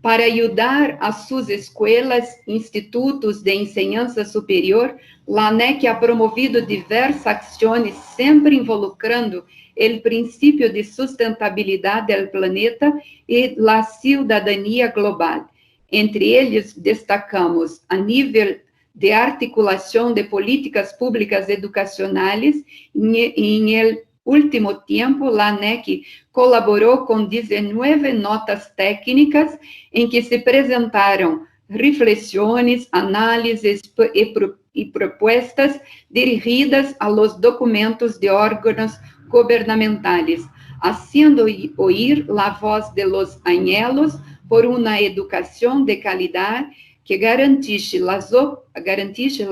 Para ajudar as suas escolas, institutos de enseñança superior, a ANEC ha promovido diversas ações, sempre involucrando o princípio de sustentabilidade do planeta e a cidadania global. Entre eles, destacamos a nível de articulação de políticas públicas educacionais. Em el último tempo, a ANEC colaborou com 19 notas técnicas em que se apresentaram reflexões, análises e propostas dirigidas a los documentos de órgãos governamentais, haciendo oír la voz de los anhelos por uma educação de qualidade que garantisse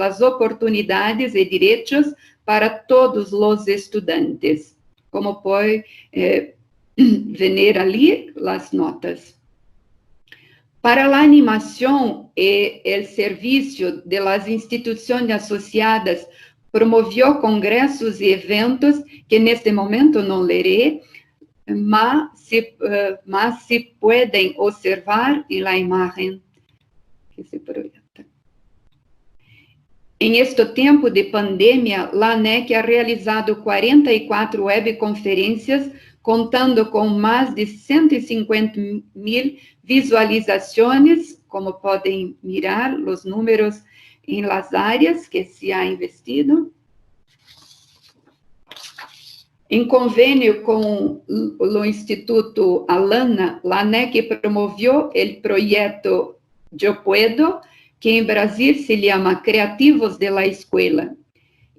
as oportunidades e direitos para todos os estudantes. Como pode ver ali as notas. Para a animação e o serviço de las instituições associadas, promoveu congressos e eventos que neste momento não lerei, mas se podem observar na imagem que se projeta. Em este tempo de pandemia, a ANEC ha realizado 44 webconferências, contando com mais de 150.000 visualizações, como podem mirar os números em las áreas que se ha investido. Em convênio com o Instituto Alana, a ANEC promoveu o projeto Eu Puedo, que em Brasil se chama Creativos de la Escuela.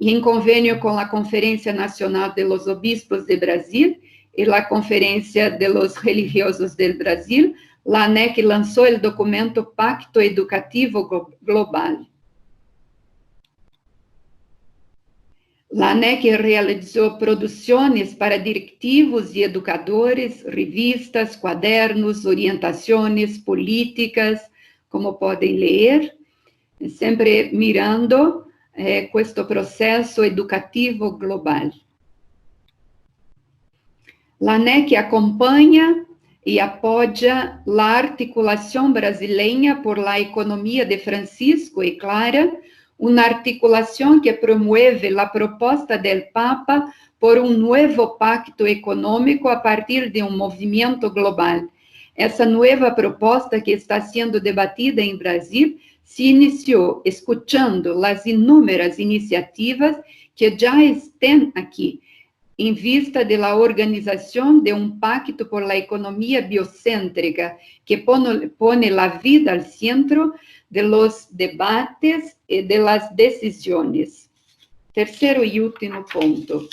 E em convênio com a Conferência Nacional de los Obispos de Brasil e a Conferência de los Religiosos del Brasil, a ANEC lançou o documento Pacto Educativo Global. A ANEC realizou produções para directivos e educadores, revistas, quadernos, orientações políticas, como podem ler, sempre mirando este processo educativo global. A ANEC acompanha e apoia a articulação brasileira por la economia de Francisco e Clara, uma articulação que promueve a proposta do Papa por um novo pacto econômico a partir de um movimento global. Essa nova proposta que está sendo debatida em Brasil se iniciou escutando as inúmeras iniciativas que já estão aqui, em vista da organização de um pacto por la economia biocêntrica que põe a vida ao centro de los debates e de las decisões. Terceiro e último ponto.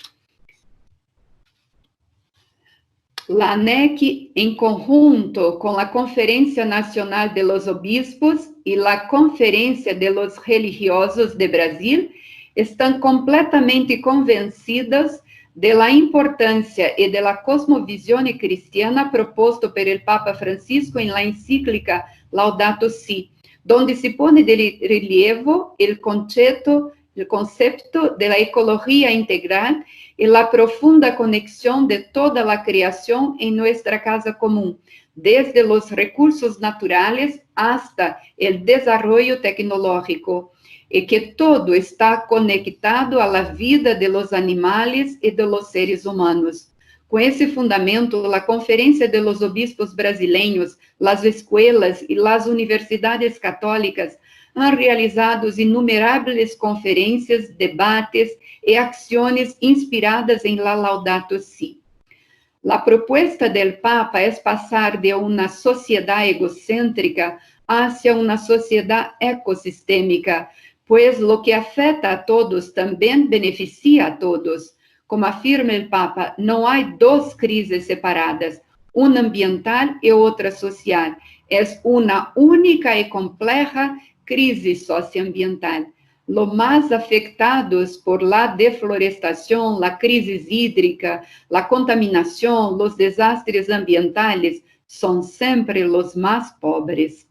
A ANEC, em conjunto com a Conferência Nacional de los Obispos e a Conferência de los Religiosos de Brasil, estão completamente convencidas da importância e da cosmovisão cristiana proposto pelo Papa Francisco em la encíclica Laudato Si, onde se põe de relievo o conceito da ecologia integral e a profunda conexão de toda a criação em nossa casa comum, desde os recursos naturais hasta o desenvolvimento tecnológico, e que todo está conectado à vida de los animais e de los seres humanos. Com esse fundamento, a Conferência de los Obispos Brasileiros, as escolas e as universidades católicas han realizado inumeráveis conferências, debates e ações inspiradas em la Laudato Si. A proposta do Papa é passar de uma sociedade egocêntrica hacia uma sociedade ecossistêmica, pois o que afeta a todos também beneficia a todos. Como afirma o Papa, não há duas crises separadas, uma ambiental e outra social. É uma única e complexa crise socioambiental. Los mais afectados por la deflorestação, la crise hídrica, la contaminação, los desastres ambientales, são sempre os mais pobres.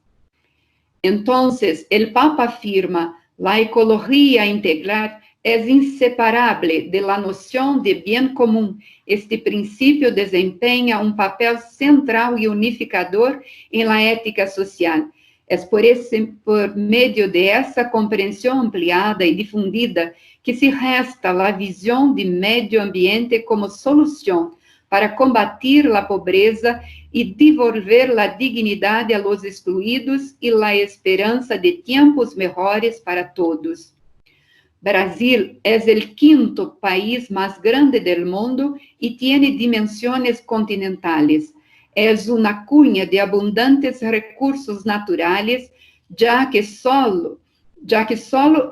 Entonces, el Papa afirma, la ecología integral es inseparable de la noción de bien común. Este principio desempeña un papel central y unificador en la ética social. Es por medio de esa comprensión ampliada y difundida que se gesta la visión de medio ambiente como solución para combatir la pobreza y devolver la dignidad a los excluidos y la esperanza de tiempos mejores para todos. Brasil es el quinto país más grande del mundo y tiene dimensiones continentales. Es una cuña de abundantes recursos naturales, ya que solo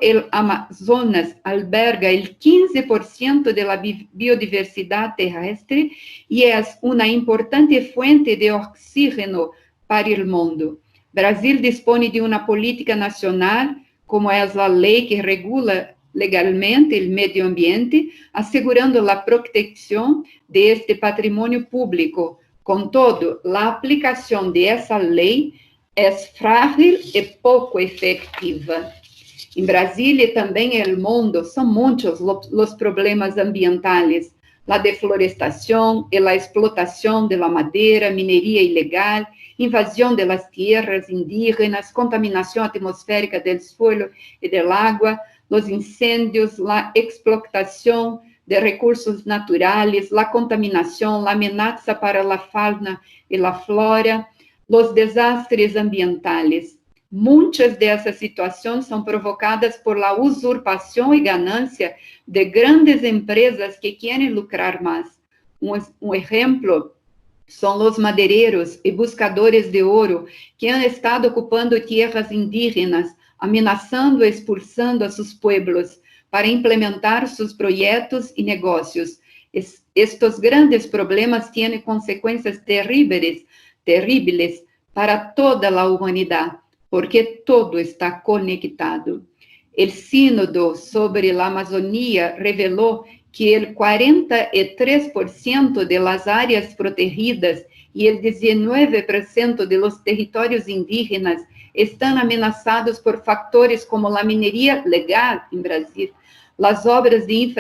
el Amazonas alberga el 15% de la biodiversidad terrestre y es una importante fuente de oxígeno para el mundo. Brasil dispone de una política nacional, como es la ley que regula legalmente el medio ambiente, asegurando la protección de este patrimonio público. Con todo, la aplicación de esa ley es frágil y poco efectiva. En Brasil y también en el mundo son muchos los problemas ambientales, la deforestación y la explotación de la madera, minería ilegal, invasión de las tierras indígenas, contaminación atmosférica del suelo y del agua, los incendios, la explotación de recursos naturales, la contaminación, la amenaza para la fauna y la flora, los desastres ambientales. Muitas dessas situações são provocadas por la usurpação e ganância de grandes empresas que querem lucrar mais. Um exemplo são os madeireiros e buscadores de ouro que han estado ocupando tierras indígenas, ameaçando e expulsando a seus pueblos para implementar seus projetos e negócios. Estes grandes problemas têm consequências terríveis para toda a humanidade, porque todo está conectado. O Sínodo sobre a Amazônia revelou que o 43% das áreas protegidas e o 19% dos territórios indígenas estão ameaçados por fatores como a mineria legal em Brasil, as obras de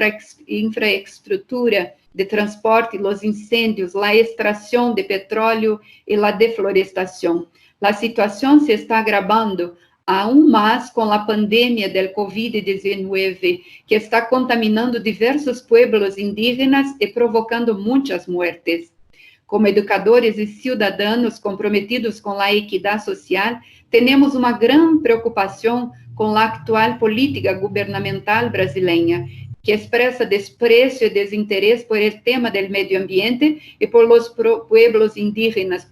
infraestrutura de transporte, os incêndios, a extração de petróleo e a deflorestação. A situação se está agravando aún mais com a pandemia do Covid-19, que está contaminando diversos pueblos indígenas e provocando muitas mortes. Como educadores e cidadãos comprometidos com a equidade social, temos uma grande preocupação com a atual política governamental brasileira, que expressa desprezo e desinteresse por el tema do meio ambiente e por los pueblos indígenas,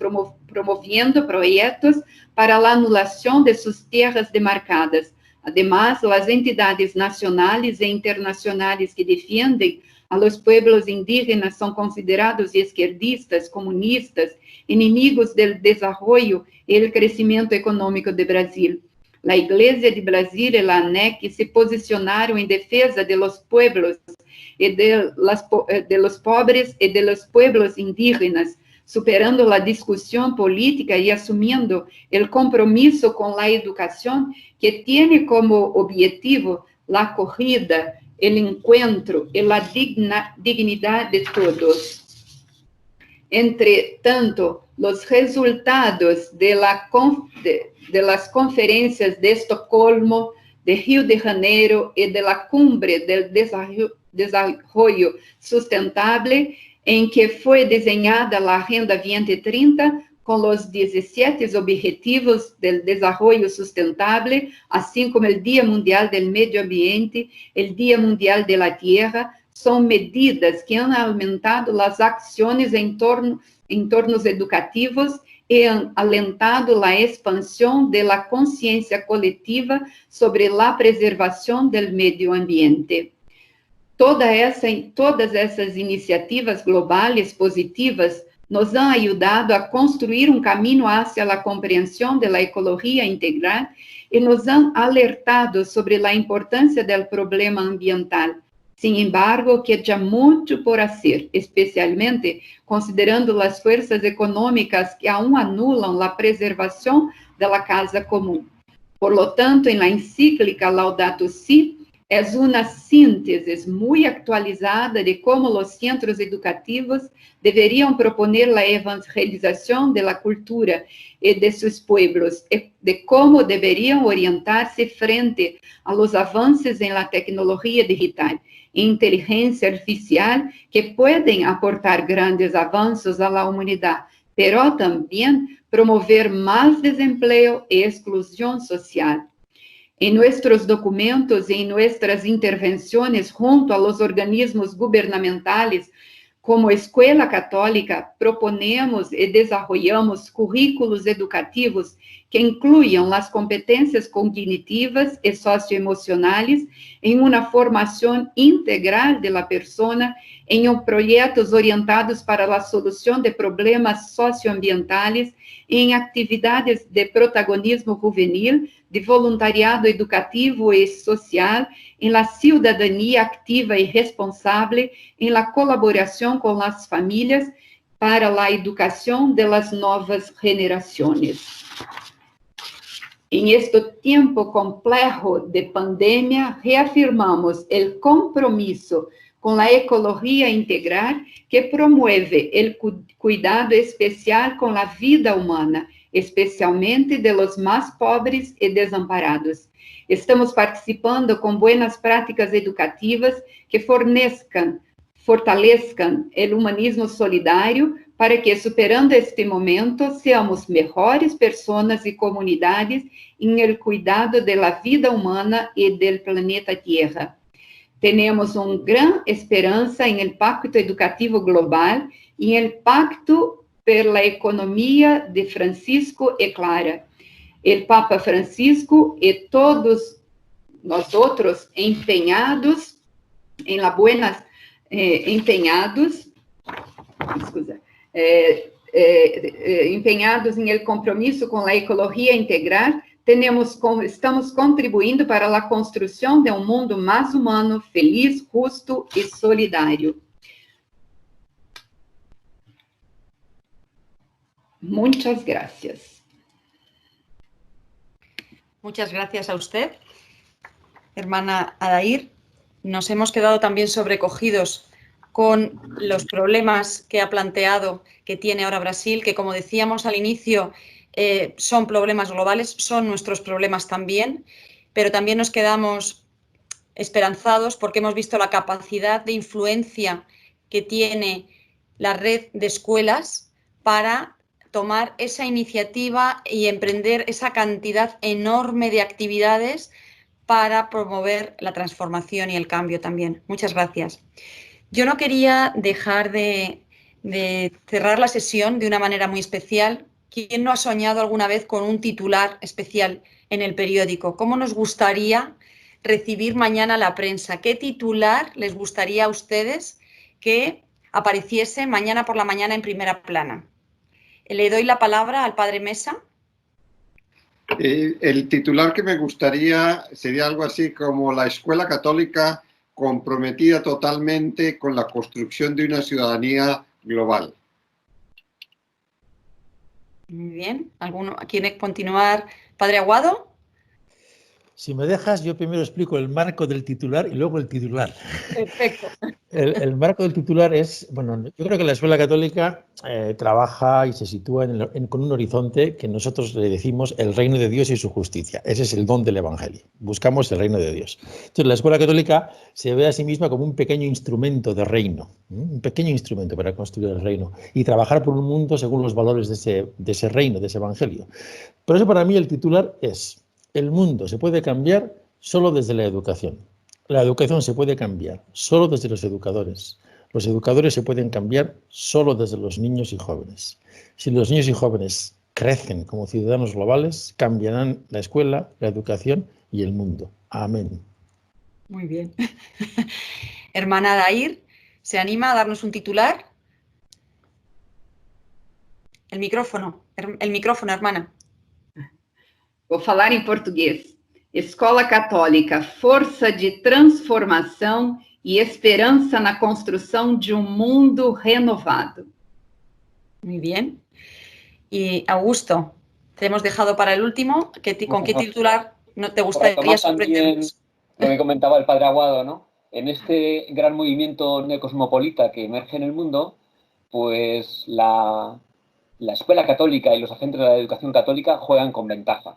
promovendo projetos para a anulação de suas terras demarcadas. Además, as entidades nacionais e internacionais que defendem a los pueblos indígenas são considerados esquerdistas, comunistas, inimigos do desenvolvimento e do crescimento econômico do Brasil. A Igreja de Brasília e a ANEC se posicionaram em defesa de los pueblos e de los pobres e de los pueblos indígenas, superando a discussão política e assumindo o compromisso com a educação que tem como objetivo a corrida, o encontro e a dignidade de todos. Entretanto, os resultados de las conferências de Estocolmo, de Rio de Janeiro e de la Cumbre del Desarrollo Sustentable, em que foi desenhada a Agenda 2030 com os 17 Objetivos do Desarrollo Sustentable, assim como o Dia Mundial do Meio Ambiente, o Dia Mundial da Terra, são medidas que han aumentado as ações em entornos educativos e han alentado a expansão da consciência coletiva sobre a preservação do meio ambiente. Todas essas iniciativas globais positivas nos han ayudado a construir um caminho hacia a compreensão da ecologia integral e nos han alertado sobre a importância do problema ambiental. Sin embargo, queda muito por hacer, especialmente considerando as forças econômicas que aún anulam a preservação da casa comum. Por lo tanto, en la encíclica Laudato Si, es una síntesis muy actualizada de cómo los centros educativos deberían proponer la evangelización de la cultura y de sus pueblos, de cómo deberían orientarse frente a los avances en la tecnología digital e inteligencia artificial que pueden aportar grandes avances a la humanidad, pero también promover más desempleo y exclusión social. En nuestros documentos y en nuestras intervenciones junto a los organismos gubernamentales, como Escuela Católica, proponemos y desarrollamos currículos educativos que incluyan las competencias cognitivas y socioemocionales en una formación integral de la persona en proyectos orientados para la solución de problemas socioambientales, en actividades de protagonismo juvenil, de voluntariado educativo y social, en la ciudadanía activa y responsable, en la colaboración con las familias para la educación de las nuevas generaciones. En este tiempo complejo de pandemia, reafirmamos el compromiso con la ecología integral que promueve el cuidado especial con la vida humana, especialmente de los más pobres y desamparados. Estamos participando con buenas prácticas educativas que fortalezcan el humanismo solidario para que, superando este momento, seamos mejores personas y comunidades en el cuidado de la vida humana y del planeta Tierra. Tenemos una gran esperanza en el Pacto Educativo Global y en el Pacto por la Economía de Francisco y Clara. El Papa Francisco y todos nosotros empeñados en la buena, empeñados en el compromiso con la ecología integral, estamos contribuindo para la construcción de un mundo más humano, feliz, justo y solidario. Muchas gracias. Muchas gracias a usted, hermana Adair. Nos hemos quedado también sobrecogidos con los problemas que ha planteado que tiene ahora Brasil, que como decíamos al inicio, son problemas globales, son nuestros problemas también, pero también nos quedamos esperanzados porque hemos visto la capacidad de influencia que tiene la red de escuelas para tomar esa iniciativa y emprender esa cantidad enorme de actividades para promover la transformación y el cambio también. Muchas gracias. Yo no quería dejar de cerrar la sesión de una manera muy especial. ¿Quién no ha soñado alguna vez con un titular especial en el periódico? ¿Cómo nos gustaría recibir mañana la prensa? ¿Qué titular les gustaría a ustedes que apareciese mañana por la mañana en primera plana? Le doy la palabra al padre Mesa. El titular que me gustaría sería algo así como la Escuela Católica comprometida totalmente con la construcción de una ciudadanía global. Muy bien. ¿Alguno quiere continuar? Padre Aguado. Si me dejas, yo primero explico el marco del titular y luego el titular. Perfecto. El marco del titular es, bueno, yo creo que la Escuela Católica trabaja y se sitúa con un horizonte que nosotros le decimos el reino de Dios y su justicia. Ese es el don del Evangelio. Buscamos el reino de Dios. Entonces, la Escuela Católica se ve a sí misma como un pequeño instrumento de reino, un pequeño instrumento para construir el reino y trabajar por un mundo según los valores de ese reino, de ese Evangelio. Por eso, para mí, el titular es: el mundo se puede cambiar solo desde la educación. La educación se puede cambiar solo desde los educadores. Los educadores se pueden cambiar solo desde los niños y jóvenes. Si los niños y jóvenes crecen como ciudadanos globales, cambiarán la escuela, la educación y el mundo. Amén. Muy bien. Hermana Adair, ¿se anima a darnos un titular? El micrófono, hermana. Vou falar em português. Escola Católica, força de transformação e esperança na construção de um mundo renovado. Muy bien. Y Augusto, te hemos dejado para el último. ¿Con qué titular ¿No te gustaría sorprendernos? Lo que comentaba el padre Aguado, ¿no? En este gran movimiento neocosmopolita que emerge en el mundo, pues la escuela católica y los agentes de la educación católica juegan con ventaja.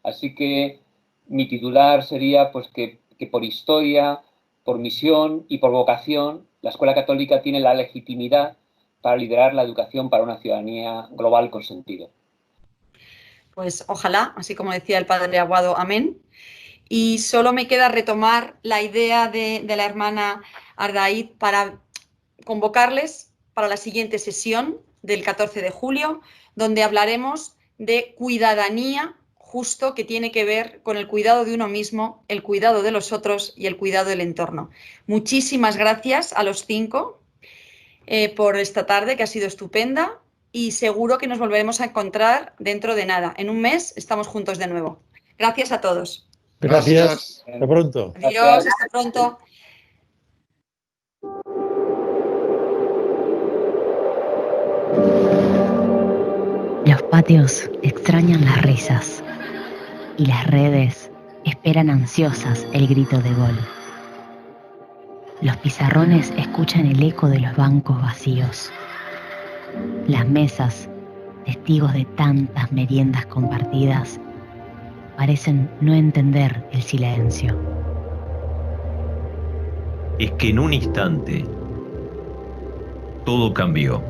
Así que mi titular sería pues que por historia, por misión y por vocación, la escuela católica tiene la legitimidad para liderar la educación para una ciudadanía global con sentido. Pues ojalá, así como decía el padre Aguado, amén. Y solo me queda retomar la idea de la hermana Ardaid para convocarles para la siguiente sesión del 14 de julio, donde hablaremos de cuidadanía, justo que tiene que ver con el cuidado de uno mismo, el cuidado de los otros y el cuidado del entorno. Muchísimas gracias a los 5 por esta tarde, que ha sido estupenda, y seguro que nos volveremos a encontrar dentro de nada. En un mes estamos juntos de nuevo. Gracias a todos. Gracias. Hasta pronto. Adiós, hasta pronto. Los patios extrañan las risas y las redes esperan ansiosas el grito de gol. Los pizarrones escuchan el eco de los bancos vacíos. Las mesas, testigos de tantas meriendas compartidas, parecen no entender el silencio. Es que en un instante todo cambió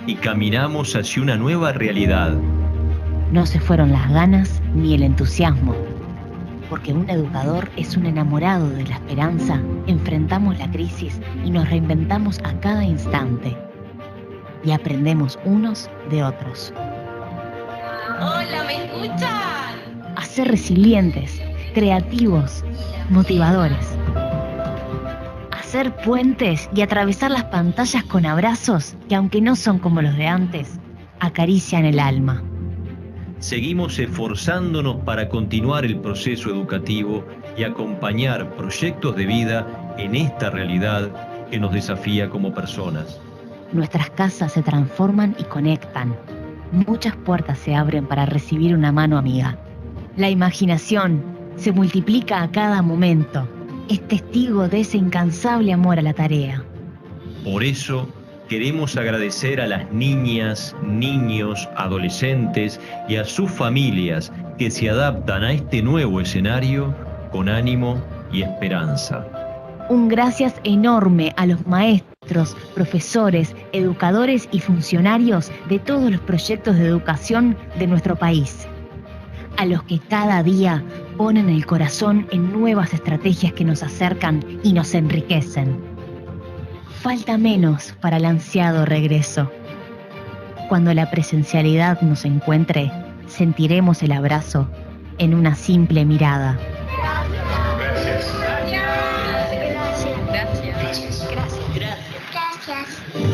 y caminamos hacia una nueva realidad. No se fueron las ganas ni el entusiasmo, porque un educador es un enamorado de la esperanza. Enfrentamos la crisis y nos reinventamos a cada instante y aprendemos unos de otros. Hola, ¿me escuchan? A ser resilientes, creativos, motivadores. A ser puentes y atravesar las pantallas con abrazos que, aunque no son como los de antes, acarician el alma. Seguimos esforzándonos para continuar el proceso educativo y acompañar proyectos de vida en esta realidad que nos desafía como personas. Nuestras casas se transforman y conectan. Muchas puertas se abren para recibir una mano amiga. La imaginación se multiplica a cada momento. Es testigo de ese incansable amor a la tarea. Por eso, queremos agradecer a las niñas, niños, adolescentes y a sus familias que se adaptan a este nuevo escenario con ánimo y esperanza. Un gracias enorme a los maestros, profesores, educadores y funcionarios de todos los proyectos de educación de nuestro país, a los que cada día ponen el corazón en nuevas estrategias que nos acercan y nos enriquecen. Falta menos para el ansiado regreso. Cuando la presencialidad nos encuentre, sentiremos el abrazo en una simple mirada. Gracias. Gracias.